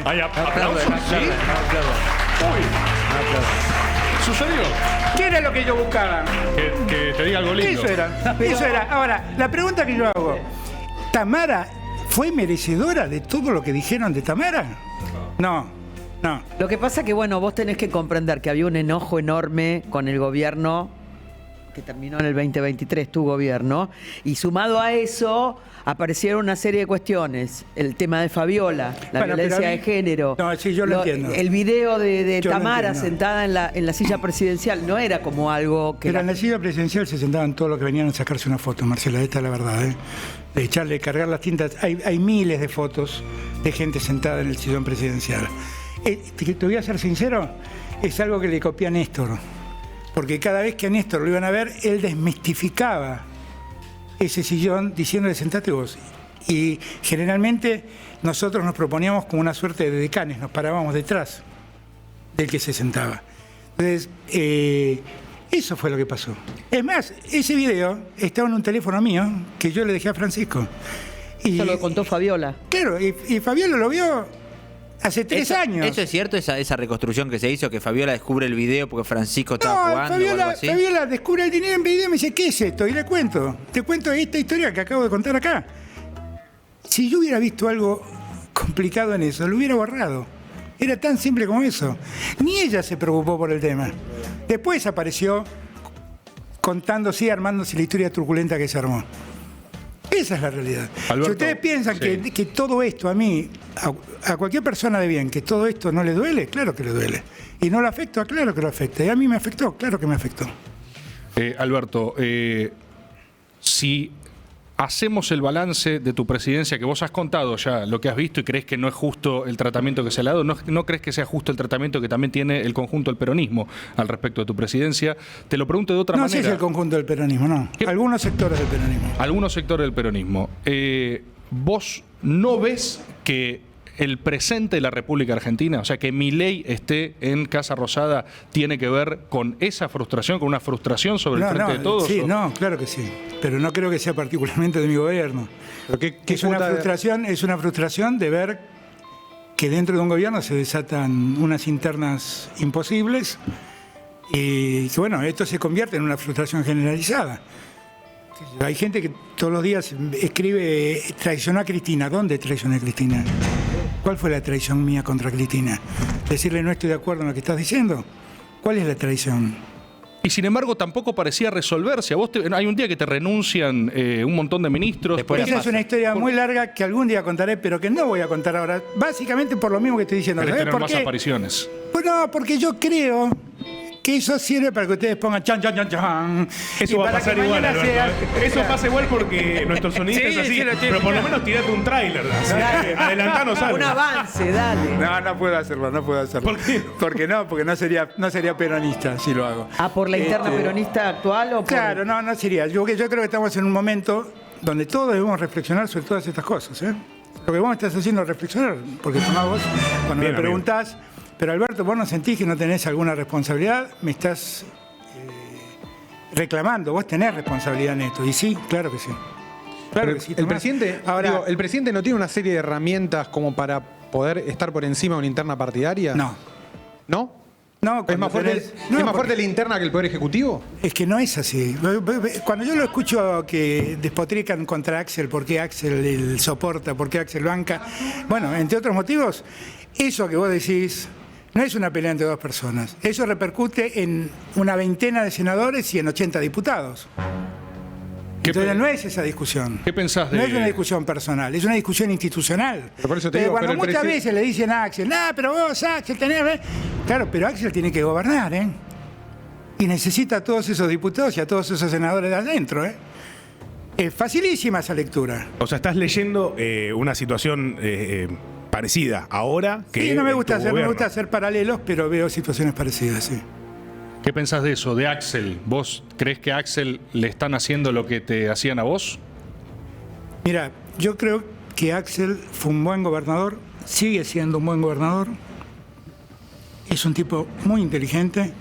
Hay aplausos, ¿sí? Uy. ¿Sucedió? ¿Qué era lo que yo buscaba? Que te diga algo lindo. Eso era. Ahora, la pregunta que yo hago, ¿Tamara fue merecedora de todo lo que dijeron de Tamara? No. Lo que pasa que, bueno, vos tenés que comprender que había un enojo enorme con el gobierno que terminó en el 2023, tu gobierno, y sumado a eso aparecieron una serie de cuestiones. El tema de Fabiola, la Bueno, violencia pero de género. No, sí, yo lo entiendo. El video de Yo lo Tamara entiendo. sentada en la silla presidencial no era como algo que... Pero en la silla presidencial se sentaban todos los que venían a sacarse una foto, Marcela, esta es la verdad, ¿eh? De echarle, cargar las tintas. Hay miles de fotos de gente sentada en el sillón presidencial. Te voy a ser sincero, es algo que le copia a Néstor. Porque cada vez que a Néstor lo iban a ver, él desmistificaba ese sillón diciéndole sentate vos. Y generalmente nosotros nos proponíamos como una suerte de decanes, nos parábamos detrás del que se sentaba. Entonces, eso fue lo que pasó. Es más, ese video estaba en un teléfono mío que yo le dejé a Francisco. Y, Eso lo contó Fabiola. Claro, y Fabiola lo vio hace 3 años. ¿Eso es cierto, esa reconstrucción que se hizo, que Fabiola descubre el video porque Francisco estaba jugando o algo así? Fabiola descubre el dinero en video y me dice, ¿qué es esto? Y le cuento. Te cuento esta historia que acabo de contar acá. Si yo hubiera visto algo complicado en eso, lo hubiera borrado. Era tan simple como eso. Ni ella se preocupó por el tema. Después apareció contándose y armándose la historia truculenta que se armó. Esa es la realidad. Alberto, si ustedes piensan sí. que todo esto a mí, a cualquier persona de bien, que todo esto no le duele, claro que le duele. Y no le afecta, claro que lo afecta. Y a mí me afectó, claro que me afectó. Alberto, si hacemos el balance de tu presidencia, que vos has contado ya lo que has visto y crees que no es justo el tratamiento que se le ha dado, ¿no crees que sea justo el tratamiento que también tiene el conjunto del peronismo al respecto de tu presidencia? Te lo pregunto de otra No manera. sé si el conjunto del peronismo, no. Algunos sectores del peronismo. Algunos sectores del peronismo. ¿Vos no ves que el presente de la República Argentina, o sea, que Milei esté en Casa Rosada, tiene que ver con esa frustración, con una frustración sobre el frente de todos? Sí, ¿o? no, claro que sí. Pero no creo que sea particularmente de mi gobierno. Pero ¿qué Es una frustración de ver que dentro de un gobierno se desatan unas internas imposibles y que, bueno, esto se convierte en una frustración generalizada. Hay gente que todos los días escribe, traicionó a Cristina. ¿Dónde traicioné a Cristina? ¿Cuál fue la traición mía contra Cristina? ¿Decirle no estoy de acuerdo en lo que estás diciendo? ¿Cuál es la traición? Y sin embargo tampoco parecía resolverse. Hay un día que te renuncian un montón de ministros. Después Esa es una historia muy larga que algún día contaré, pero que no voy a contar ahora. Básicamente por lo mismo que estoy diciendo. ¿Querés ¿Sabés tener por más qué? apariciones? Bueno, porque yo creo que eso sirve para que ustedes pongan chan, chan, chan, chan. Eso Y va a para pasar que igual, mañana Alberto. sea- Eso pasa igual porque nuestro sonidista Sí, es así. sí, lo estoy Pero por lo explicando. menos tirate un tráiler. Adelantanos algo. Un avance, dale. No puedo hacerlo, no puedo hacerlo. ¿Por qué? Porque no sería peronista si lo hago. ¿Por la interna peronista actual o por...? Claro, no sería. Yo creo que estamos en un momento donde todos debemos reflexionar sobre todas estas cosas. ¿eh? Lo que vos me estás haciendo es reflexionar, porque tomás vos, cuando Bien, me preguntás, pero Alberto, vos no sentís que no tenés alguna responsabilidad, me estás reclamando, vos tenés responsabilidad en esto. Y sí, claro que sí. Claro Pero que sí, el Tomás. presidente, Ahora, el presidente no tiene una serie de herramientas como para poder estar por encima de una interna partidaria. no. ¿No? No, ¿Es cuando más fuerte, tenés- es no, más porque- fuerte la interna que el Poder Ejecutivo? Es que no es así. Cuando yo lo escucho que despotrican contra Axel, por qué Axel el soporta, por qué Axel banca, bueno, entre otros motivos, eso que vos decís no es una pelea entre dos personas. Eso repercute en una veintena de senadores y en 80 diputados. Entonces no es esa discusión. ¿Qué pensás de...? No es una discusión personal, es una discusión institucional. Pero por eso te digo, Cuando pero el muchas presi- veces le dicen a Axel, pero vos, Axel, tenés... Claro, pero Axel tiene que gobernar, ¿eh? Y necesita a todos esos diputados y a todos esos senadores de adentro, ¿eh? Es facilísima esa lectura. O sea, estás leyendo una situación parecida ahora que Sí, no me en gusta tu hacer, gobierno. hacer paralelos, pero veo situaciones parecidas, sí. ¿Qué pensás de eso, de Axel? ¿Vos crees que a Axel le están haciendo lo que te hacían a vos? Mira, yo creo que Axel fue un buen gobernador, sigue siendo un buen gobernador. Es un tipo muy inteligente,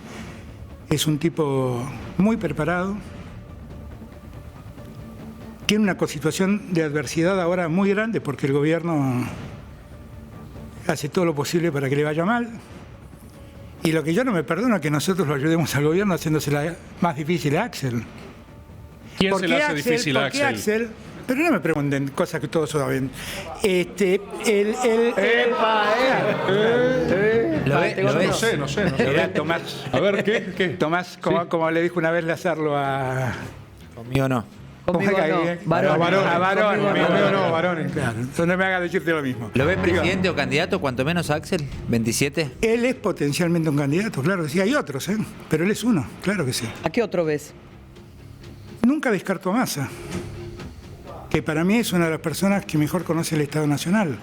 es un tipo muy preparado. Tiene una situación de adversidad ahora muy grande porque el gobierno hace todo lo posible para que le vaya mal. Y lo que yo no me perdono es que nosotros lo ayudemos al gobierno haciéndosela más difícil a Axel. ¿Quién ¿Por se qué le hace Axel? difícil a ¿Por qué Axel? Axel? pero no me pregunten cosas que todos saben. ¿Lo ves? No sé. Era Tomás. A ver, ¿qué? Tomás, como le dijo una vez Lazarlo a... Conmigo no. Conmigo ¿Cómo es que no. hay? Varón. A Varón. Conmigo no, varones. Claro, entonces no me hagas decirte lo mismo. ¿Lo ves presidente o candidato, cuanto menos a Axel? ¿27? Él es potencialmente un candidato, claro que sí. Hay otros, pero él es uno, claro que sí. ¿A qué otro ves? Nunca descarto a Massa, que para mí es una de las personas que mejor conoce el Estado Nacional.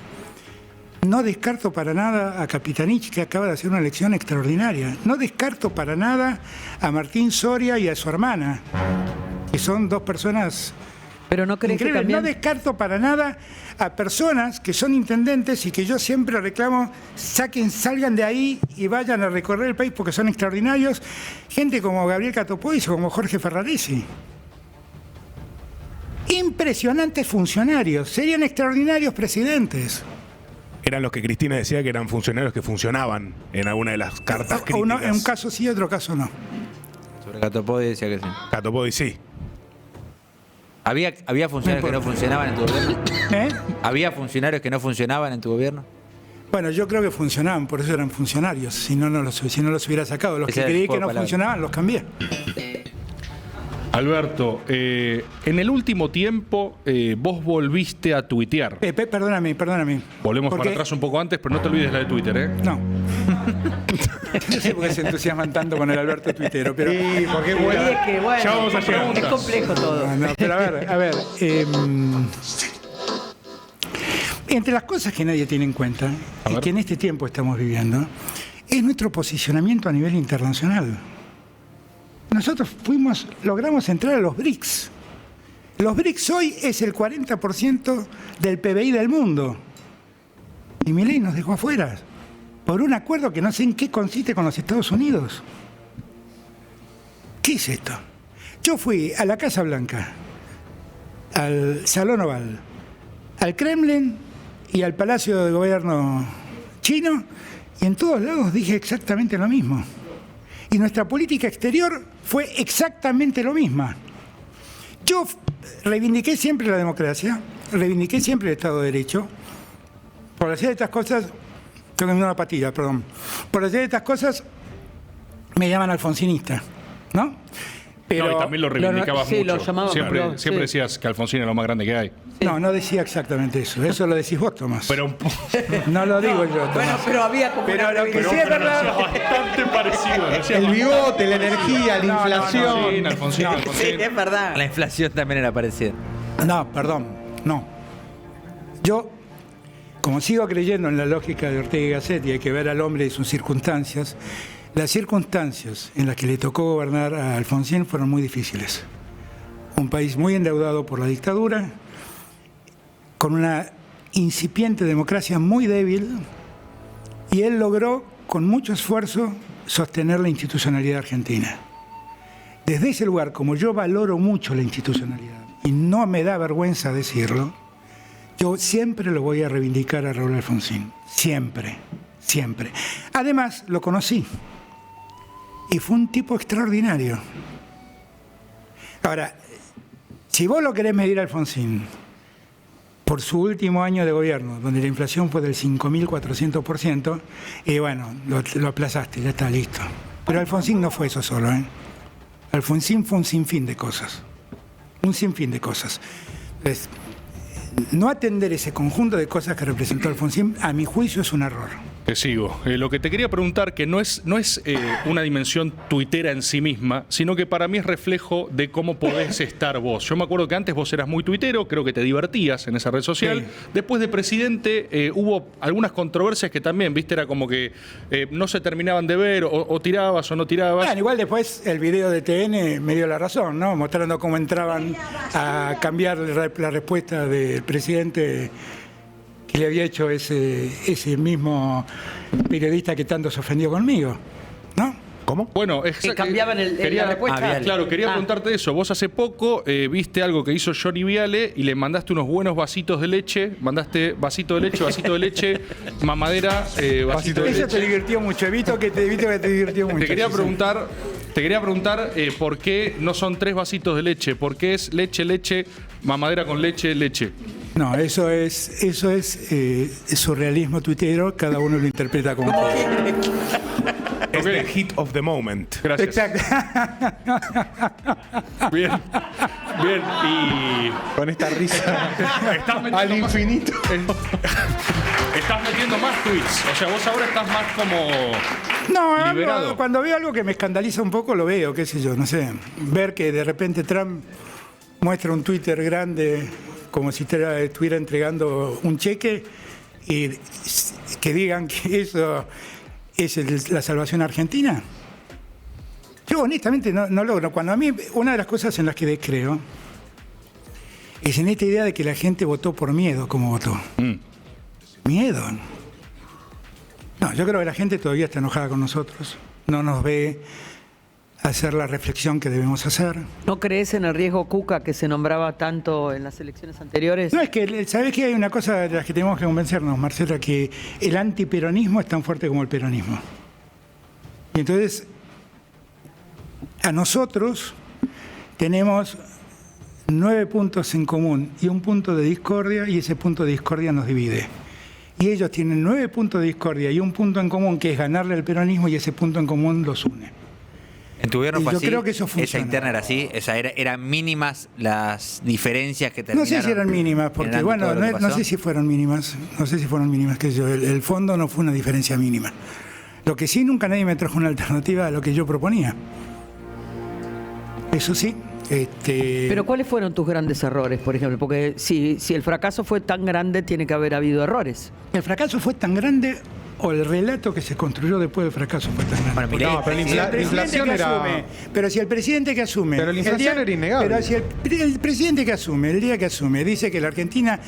No descarto para nada a Capitanich, que acaba de hacer una elección extraordinaria. No descarto para nada a Martín Soria y a su hermana, que son dos personas Pero no crees que increíbles. también... No descarto para nada a personas que son intendentes y que yo siempre reclamo, salgan de ahí y vayan a recorrer el país porque son extraordinarios. Gente como Gabriel Catopodis o como Jorge Ferraresi. Impresionantes funcionarios, serían extraordinarios presidentes. Eran los que Cristina decía que eran funcionarios que funcionaban en alguna de las cartas críticas. En un caso sí, otro caso no. Sobre Catopodis decía que sí. Catopodis sí. ¿Había funcionarios que no funcionaban en tu gobierno? ¿Eh? ¿Había funcionarios que no funcionaban en tu gobierno? Bueno, yo creo que funcionaban, por eso eran funcionarios. Si no los hubiera sacado. Los Ese que era el creí juego que no de palabras. funcionaban, los cambié. Alberto, en el último tiempo vos volviste a tuitear. Perdóname. Volvemos Porque- para atrás un poco antes, pero no te olvides la de Twitter, ¿eh? No. No sé por qué se entusiasman tanto con el Alberto tuitero, pero... Sí, porque es Y bueno. es que, bueno, Ya vamos a llegar. es complejo todo. No, pero a ver. Entre las cosas que nadie tiene en cuenta, A y ver. que en este tiempo estamos viviendo, es nuestro posicionamiento a nivel internacional. Nosotros logramos entrar a los BRICS. Los BRICS hoy es el 40% del PBI del mundo. Y Milei nos dejó afuera, por un acuerdo que no sé en qué consiste con los Estados Unidos. ¿Qué es esto? Yo fui a la Casa Blanca, al Salón Oval, al Kremlin y al Palacio de Gobierno chino, y en todos lados dije exactamente lo mismo. Y nuestra política exterior fue exactamente lo misma. Yo reivindiqué siempre la democracia, reivindiqué siempre el Estado de Derecho. Por hacer estas cosas, tengo una patilla, perdón. Por hacer estas cosas me llaman alfonsinista, ¿no? No, y también lo reivindicabas sí, mucho. lo llamaban, siempre pero, siempre sí. decías que Alfonsín es lo más grande que hay. No decía exactamente eso. Eso lo decís vos, Tomás. Pero No lo digo yo, Tomás. Bueno, pero había como Pero una lo que sí es reivindicación. verdad... bastante parecido. El bigote, la energía, la No, inflación. Alfonsín. Sí, es verdad. La inflación también era parecida. No, perdón, no. Yo, como sigo creyendo en la lógica de Ortega y Gasset y hay que ver al hombre y sus circunstancias, las circunstancias en las que le tocó gobernar a Alfonsín fueron muy difíciles. Un país muy endeudado por la dictadura, con una incipiente democracia muy débil, y él logró, con mucho esfuerzo, sostener la institucionalidad argentina. Desde ese lugar, como yo valoro mucho la institucionalidad, y no me da vergüenza decirlo, yo siempre lo voy a reivindicar a Raúl Alfonsín. Siempre, siempre. Además, lo conocí. Y fue un tipo extraordinario. Ahora, si vos lo querés medir a Alfonsín por su último año de gobierno, donde la inflación fue del 5.400%, y bueno, lo aplazaste, ya está listo. Pero Alfonsín no fue eso solo, ¿eh? Alfonsín fue un sinfín de cosas. Un sinfín de cosas. Entonces, no atender ese conjunto de cosas que representó Alfonsín, a mi juicio, es un error. Te sigo. Lo que te quería preguntar, que no es una dimensión tuitera en sí misma, sino que para mí es reflejo de cómo podés estar vos. Yo me acuerdo que antes vos eras muy tuitero, creo que te divertías en esa red social. Sí. Después de presidente hubo algunas controversias que también, viste, era como que no se terminaban de ver, o tirabas o no tirabas. Bueno, igual después el video de TN me dio la razón, ¿no? Mostrando cómo entraban a cambiar la respuesta del presidente que le había hecho ese mismo periodista que tanto se ofendió conmigo, ¿no? ¿Cómo? Bueno, Que cambiaban la respuesta. Viale. Claro, quería preguntarte eso. Vos hace poco viste algo que hizo Johnny Viale y le mandaste unos buenos vasitos de leche. Mandaste vasito de leche, mamadera, vasito de Eso leche. te divirtió mucho, he visto que te divirtió mucho. Te quería sí, preguntar por qué no son 3 vasitos de leche, por qué es leche, mamadera con leche, leche. No, eso es surrealismo tuitero, cada uno lo interpreta como quiere. Es the hit of the moment. Gracias. Exacto. Bien. Bien. Y Con esta risa estás metiendo al infinito. estás metiendo más tweets. O sea, vos ahora estás más como No, liberado. cuando veo algo que me escandaliza un poco, lo veo, qué sé yo, no sé. Ver que de repente Trump muestra un Twitter grande como si estuviera entregando un cheque y que digan que eso es la salvación argentina. Yo honestamente no logro. Cuando a mí, una de las cosas en las que descreo es en esta idea de que la gente votó por miedo como votó. Miedo. No, yo creo que la gente todavía está enojada con nosotros. No nos ve hacer la reflexión que debemos hacer. ¿No crees en el riesgo Cuca que se nombraba tanto en las elecciones anteriores? No, es que, ¿sabés que hay una cosa de las que tenemos que convencernos, Marcela? Que el antiperonismo es tan fuerte como el peronismo. Y entonces, a nosotros tenemos 9 puntos en común y un punto de discordia, y ese punto de discordia nos divide. Y ellos tienen 9 puntos de discordia y un punto en común, que es ganarle al peronismo, y ese punto en común los une. En tu gobierno Y fue yo así, creo que eso esa funciona. interna era así, eran mínimas las diferencias que No terminaron. sé si eran mínimas, porque generando bueno, todo lo que no pasó. sé si fueron mínimas, que yo, el fondo no fue una diferencia mínima. Lo que sí, nunca nadie me trajo una alternativa a lo que yo proponía. Eso sí. Pero ¿cuáles fueron tus grandes errores, por ejemplo? Porque si el fracaso fue tan grande, tiene que haber habido errores. ¿El fracaso fue tan grande o el relato que se construyó después del fracaso fue tan grande? Bueno, Milei, No, pero la inflación era... Pero si el presidente que asume... Pero la inflación era innegable. Pero si el presidente que asume, el día que asume, dice que la Argentina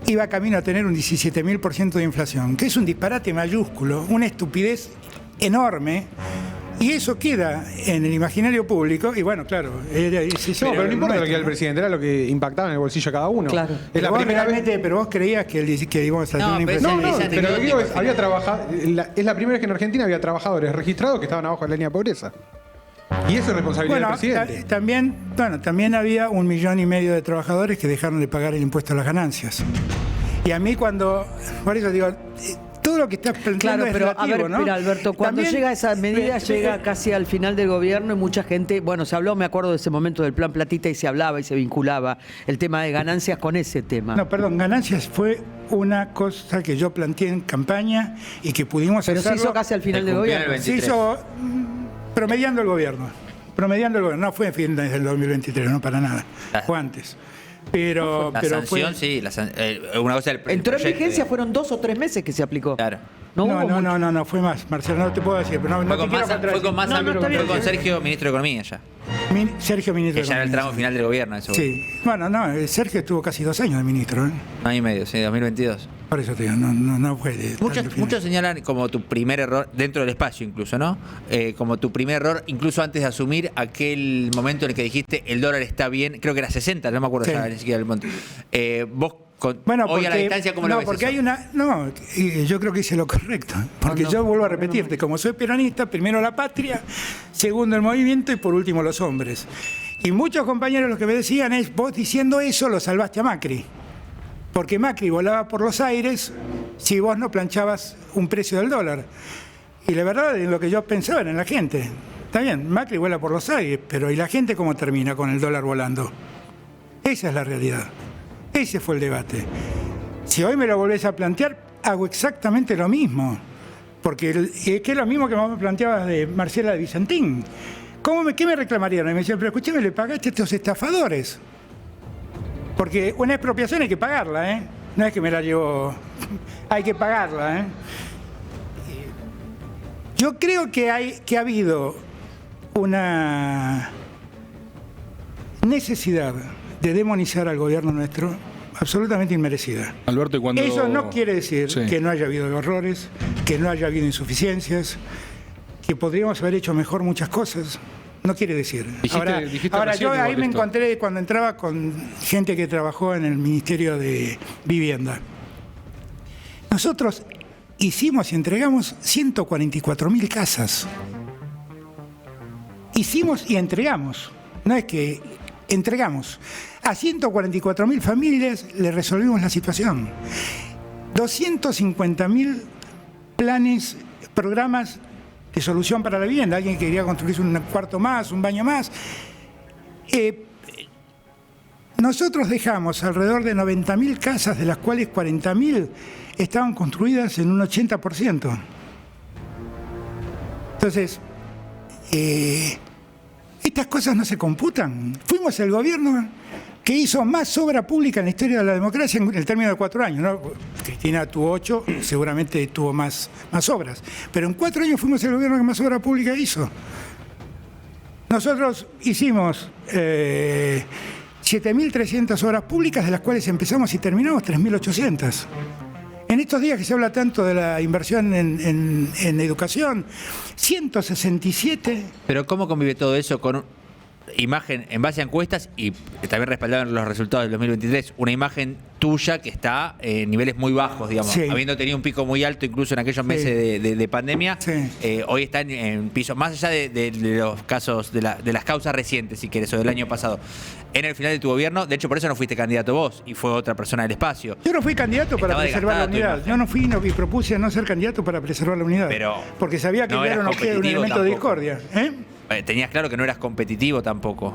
iba camino a tener un 17.000% de inflación, que es un disparate mayúsculo, una estupidez enorme, y eso queda en el imaginario público, y bueno, claro... No, pero no importa lo que era el presidente, era lo que impactaba en el bolsillo de cada uno. Claro. Es la primera vez... Pero vos creías que íbamos a tener No, una pero inflación... No, Esa pero lo que digo es, anecdótica, había trabajado, es la primera vez que en Argentina había trabajadores registrados que estaban abajo de la línea de pobreza. Y eso es responsabilidad Bueno, del presidente. también había 1,5 millones de trabajadores que dejaron de pagar el impuesto a las ganancias. Y a mí por eso digo, todo lo que estás planteando Claro, es pero relativo, a ver, ¿no? mira, Alberto, cuando También- llega esa medida, llega casi al final del gobierno y mucha gente, bueno, se habló, me acuerdo de ese momento del plan Platita y se hablaba y se vinculaba el tema de ganancias con ese tema. No, perdón, ganancias fue una cosa que yo planteé en campaña y que pudimos Pero se hacerlo. hizo casi al final Se del cumplió en el gobierno. Se 23. hizo promediando el gobierno. No fue en fin del 2023, no para nada. Ah. Fue antes. Pero La fue... sanción, sí, una cosa del Entró en proyecto, vigencia, digamos. fueron 2 o 3 meses que se aplicó. Claro. No, hubo mucho. No, fue más, Marcelo, no te puedo decir, pero no Fue te con quiero Massa, contradecir. fue con Massa, No, está bien. fue con Sergio, ministro de Economía ya. Sergio, ministro Que de ya era el Economía. tramo final del gobierno, eso. Sí. Bueno, no, Sergio estuvo casi 2 años de ministro, ¿eh? Un año y medio, sí, 2022. Por eso te digo, no fue de tanto final. Muchos señalan como tu primer error, dentro del espacio incluso, ¿no? Como tu primer error, incluso antes de asumir aquel momento en el que dijiste el dólar está bien, creo que era 60, no me acuerdo Sí. ya ni siquiera el monto. Vos, Bueno, hoy a la distancia, ¿cómo lo ves porque eso? hay una... No, yo creo que hice lo correcto. Porque yo vuelvo a repetirte, como soy peronista, primero la patria, segundo el movimiento y por último los hombres. Y muchos compañeros lo que me decían es, vos diciendo eso lo salvaste a Macri. Porque Macri volaba por los aires si vos no planchabas un precio del dólar. Y la verdad es lo que yo pensaba era en la gente. Está bien, Macri vuela por los aires, pero ¿y la gente cómo termina con el dólar volando? Esa es la realidad. Ese fue el debate. Si hoy me lo volvés a plantear, hago exactamente lo mismo. Porque es que es lo mismo que vos me planteabas de Marcela de Vicentín. ¿Qué me reclamarían? Y me decían, pero escúchame, le pagaste a estos estafadores. Porque una expropiación hay que pagarla, ¿eh? No es que me la llevo... hay que pagarla, ¿eh? Yo creo que ha habido una necesidad de demonizar al gobierno nuestro absolutamente inmerecida. Alberto, y cuando... Eso no quiere decir Sí. que no haya habido errores, que no haya habido insuficiencias, que podríamos haber hecho mejor muchas cosas. No quiere decir. Dijiste Ahora recién yo igual ahí me esto. encontré cuando entraba con gente que trabajó en el Ministerio de Vivienda. Nosotros hicimos y entregamos 144.000 casas. Hicimos y entregamos. No es que entregamos. A 144.000 familias le resolvimos la situación. 250.000 planes, programas de solución para la vivienda. Alguien que quería construirse un cuarto más, un baño más. Nosotros dejamos alrededor de 90.000 casas, de las cuales 40.000 estaban construidas en un 80%. Entonces, estas cosas no se computan. Fuimos el gobierno que hizo más obra pública en la historia de la democracia en el término de 4 años, ¿no? Cristina tuvo 8, seguramente tuvo más obras. Pero en 4 años fuimos el gobierno que más obra pública hizo. Nosotros hicimos 7.300 obras públicas, de las cuales empezamos y terminamos 3.800. En estos días que se habla tanto de la inversión en educación, 167... Pero ¿cómo convive todo eso con imagen en base a encuestas y también respaldado en los resultados del 2023? Una imagen tuya que está en niveles muy bajos, digamos, sí, habiendo tenido un pico muy alto incluso en aquellos meses de pandemia, sí, hoy está en pisos, más allá de los casos, de las causas recientes, si querés, o del año pasado. En el final de tu gobierno, de hecho por eso no fuiste candidato vos y fue otra persona del espacio. Yo no fui candidato para preservar la unidad. Yo no fui y propuse no ser candidato para preservar la unidad. Pero porque sabía que no era un elemento tampoco de discordia. Tenías claro que no eras competitivo tampoco.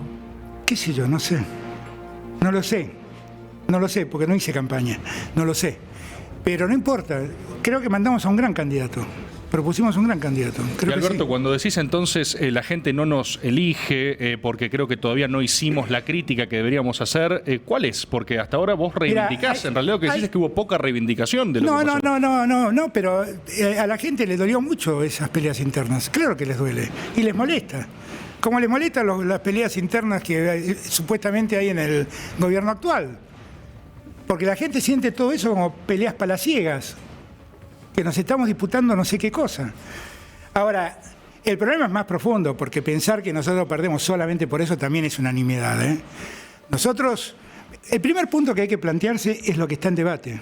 ¿Qué sé yo? No sé. No lo sé. No lo sé, porque no hice campaña. No lo sé. Pero no importa. Creo que mandamos a un gran candidato. Propusimos un gran candidato. Creo y Alberto, que sí. Cuando decís entonces la gente no nos elige porque creo que todavía no hicimos la crítica que deberíamos hacer, ¿cuál es? Porque hasta ahora vos reivindicás, en realidad lo que decís es que hubo poca reivindicación de lo que pasó. No, pero a la gente le dolió mucho esas peleas internas. Claro que les duele. Y les molesta. Como les molestan las peleas internas que supuestamente hay en el gobierno actual. Porque la gente siente todo eso como peleas palaciegas, que nos estamos disputando no sé qué cosa. Ahora, el problema es más profundo, porque pensar que nosotros perdemos solamente por eso también es una nimiedad, ¿eh? Nosotros, el primer punto que hay que plantearse es lo que está en debate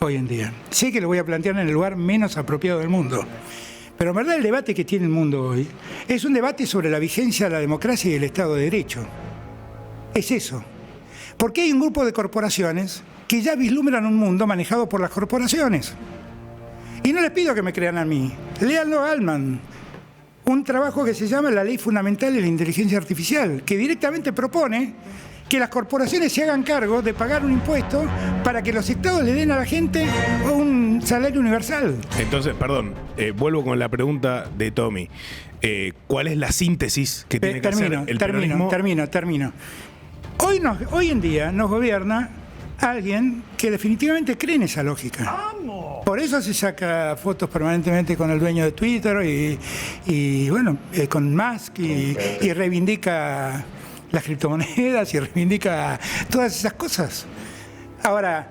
hoy en día. Sé que lo voy a plantear en el lugar menos apropiado del mundo, pero en verdad el debate que tiene el mundo hoy es un debate sobre la vigencia de la democracia y el Estado de Derecho. Es eso. Porque hay un grupo de corporaciones que ya vislumbran un mundo manejado por las corporaciones. Y no les pido que me crean a mí. Léanlo a Altman, un trabajo que se llama La Ley Fundamental de la Inteligencia Artificial, que directamente propone que las corporaciones se hagan cargo de pagar un impuesto para que los estados le den a la gente un salario universal. Entonces, perdón, vuelvo con la pregunta de Tommy. ¿Cuál es la síntesis que tiene que hacer el peronismo? Termino. Hoy en día nos gobierna alguien que definitivamente cree en esa lógica. Por eso se saca fotos permanentemente con el dueño de Twitter y bueno, con Musk y reivindica las criptomonedas y reivindica todas esas cosas. Ahora,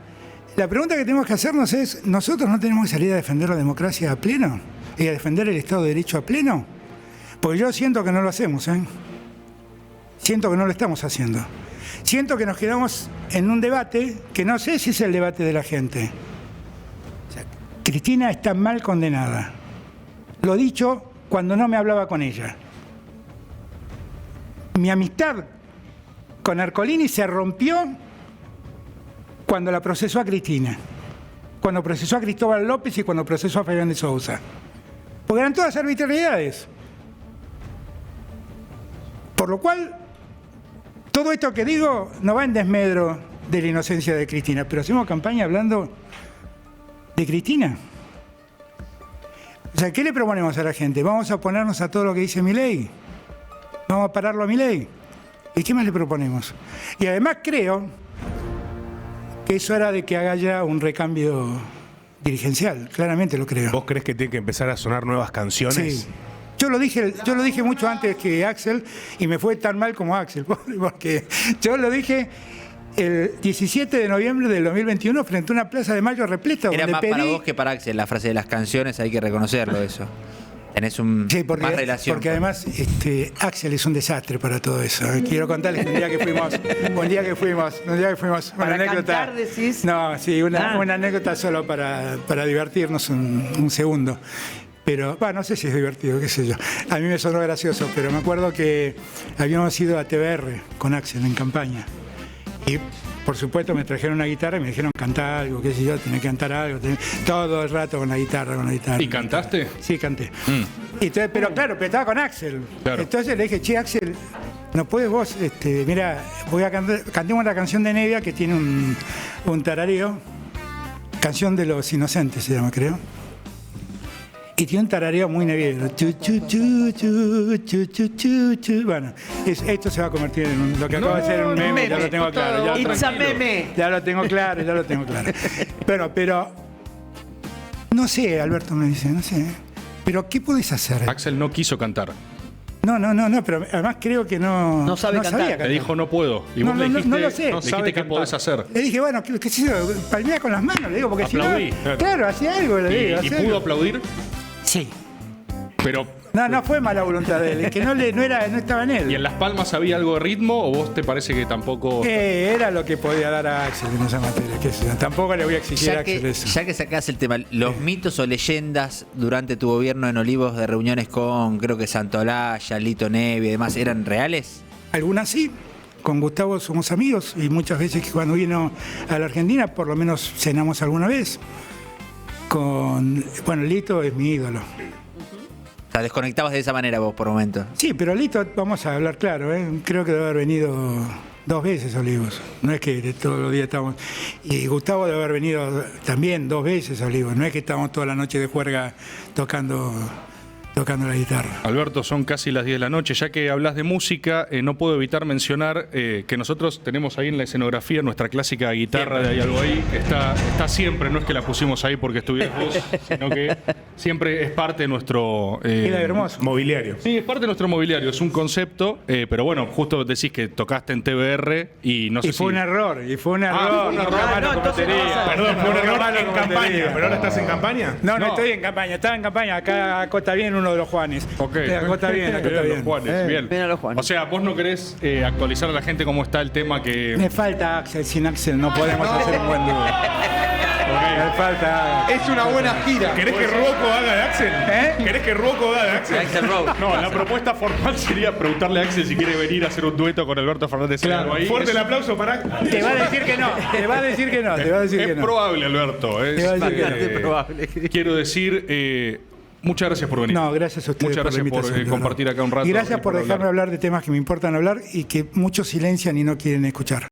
la pregunta que tenemos que hacernos es, ¿nosotros no tenemos que salir a defender la democracia a pleno? ¿Y a defender el Estado de Derecho a pleno? Porque yo siento que no lo hacemos, ¿eh? Siento que no lo estamos haciendo. Siento que nos quedamos en un debate que no sé si es el debate de la gente. O sea, Cristina está mal condenada. Lo dicho cuando no me hablaba con ella. Mi amistad con Ercolini se rompió cuando la procesó a Cristina, cuando procesó a Cristóbal López y cuando procesó a Fabián de Sousa. Porque eran todas arbitrariedades. Por lo cual, todo esto que digo no va en desmedro de la inocencia de Cristina, pero hacemos campaña hablando de Cristina. O sea, ¿qué le proponemos a la gente? ¿Vamos a oponernos a todo lo que dice Milei? ¿Vamos a pararlo a Milei? ¿Y qué más le proponemos? Y además creo que es hora de que haga ya un recambio dirigencial, claramente lo creo. ¿Vos crees que tiene que empezar a sonar nuevas canciones? Sí. Yo lo dije mucho antes que Axel y me fue tan mal como Axel, porque yo lo dije el 17 de noviembre del 2021 frente a una plaza de Mayo repleta. Era donde más para vos que para Axel, la frase de las canciones, hay que reconocerlo eso. Tenés más relación. Porque además Axel es un desastre para todo eso. Quiero contarles un día que fuimos, Para una anécdota. cantar, decís. No, sí, una anécdota solo para divertirnos un segundo. Pero, bueno, no sé si es divertido, qué sé yo. A mí me sonó gracioso, pero me acuerdo que habíamos ido a TBR con Axel en campaña. Y, por supuesto, me trajeron una guitarra y me dijeron cantar algo, qué sé yo, tenés que cantar algo. Todo el rato con la guitarra, con la guitarra. ¿Y cantaste? Sí, canté. Y entonces, pero claro, pero estaba con Axel. Claro. Entonces le dije, che, Axel, ¿no puedes vos? Mira, voy a cantemos la canción de Nevia que tiene un tarareo. Canción de los Inocentes se llama, creo. Y tiene un tarareo muy neviero. Chu, chu, chu, chu, chu, chu, chu, chu. Bueno, esto se va a convertir en lo que acaba de ser un meme, ya lo tengo claro. It's a meme. Ya lo tengo claro, ya lo tengo claro. Pero, no sé, Alberto me dice, no sé. Pero, ¿qué podés hacer? Axel no quiso cantar. No, pero además creo que no sabe cantar. sabía Le dijo no puedo. Y No, vos le no, dijiste, no lo sé. le dijiste qué podés hacer. Le dije, bueno, qué sé yo, palmea con las manos, le digo, porque Aplaudí. si no. Claro, hacía algo, le digo. ¿Y hacía pudo algo. aplaudir? Sí. Pero, No fue mala voluntad de él, es que no estaba en él. ¿y en Las Palmas había algo de ritmo o vos te parece que tampoco? Era lo que podía dar a Axel en esa materia, qué sé yo. Tampoco le voy a exigir a Axel eso. Ya que sacás el tema, los mitos o leyendas durante tu gobierno en Olivos de reuniones con, creo que Santolaya, Lito Nevi y demás, ¿eran reales? Algunas sí. Con Gustavo somos amigos y muchas veces que cuando vino a la Argentina, por lo menos cenamos alguna vez. Bueno, Lito es mi ídolo. O sea, desconectabas de esa manera vos por momento. Sí, pero Lito, vamos a hablar claro, creo que debe haber venido 2 veces a Olivos. No es que todos los días estamos. Y Gustavo debe haber venido también 2 veces a Olivos. No es que estamos toda la noche de juerga tocando la guitarra. Alberto, son casi las 10 de la noche. Ya que hablas de música, no puedo evitar mencionar que nosotros tenemos ahí en la escenografía nuestra clásica guitarra de Hay Algo Ahí. Está siempre, no es que la pusimos ahí porque estuvieras vos, sino que siempre es parte de nuestro Era hermoso. Mobiliario. Sí, es parte de nuestro mobiliario, es un concepto, pero bueno, justo decís que tocaste en TBR y no sé Y fue un error, fue un error. entonces no vas a- Perdón, fue un error Malo en como campaña. te digo. ¿Pero ahora estás en campaña? No estoy en campaña, estaba en campaña. Acá está bien uno de los Juanes. Ok. Acá está bien, acá está Bien, bien. los Juanes, bien. bien a los Juanes. O sea, vos no querés actualizar a la gente cómo está el tema que... Me falta Axel, sin Axel no podemos hacer un buen dúo. Me falta Axel. Es una buena gira. ¿Querés que Rocco haga de Axel? ¿Querés que Rocco haga de Axel? Axel Rose. No, la propuesta formal sería preguntarle a Axel si quiere venir a hacer un dueto con Alberto Fernández. Claro, Ahí. Fuerte el aplauso para... Te va a decir que no, te va a decir que no, te va a decir que Es no. probable, Alberto. Es Te va a decir que no. Bastante probable. Quiero decir, muchas gracias por venir. No, gracias a ustedes. Muchas por la gracias por invitación, de verdad. compartir acá un rato. Y gracias y por dejarme hablar. hablar de temas que me importan hablar y que muchos silencian y no quieren escuchar.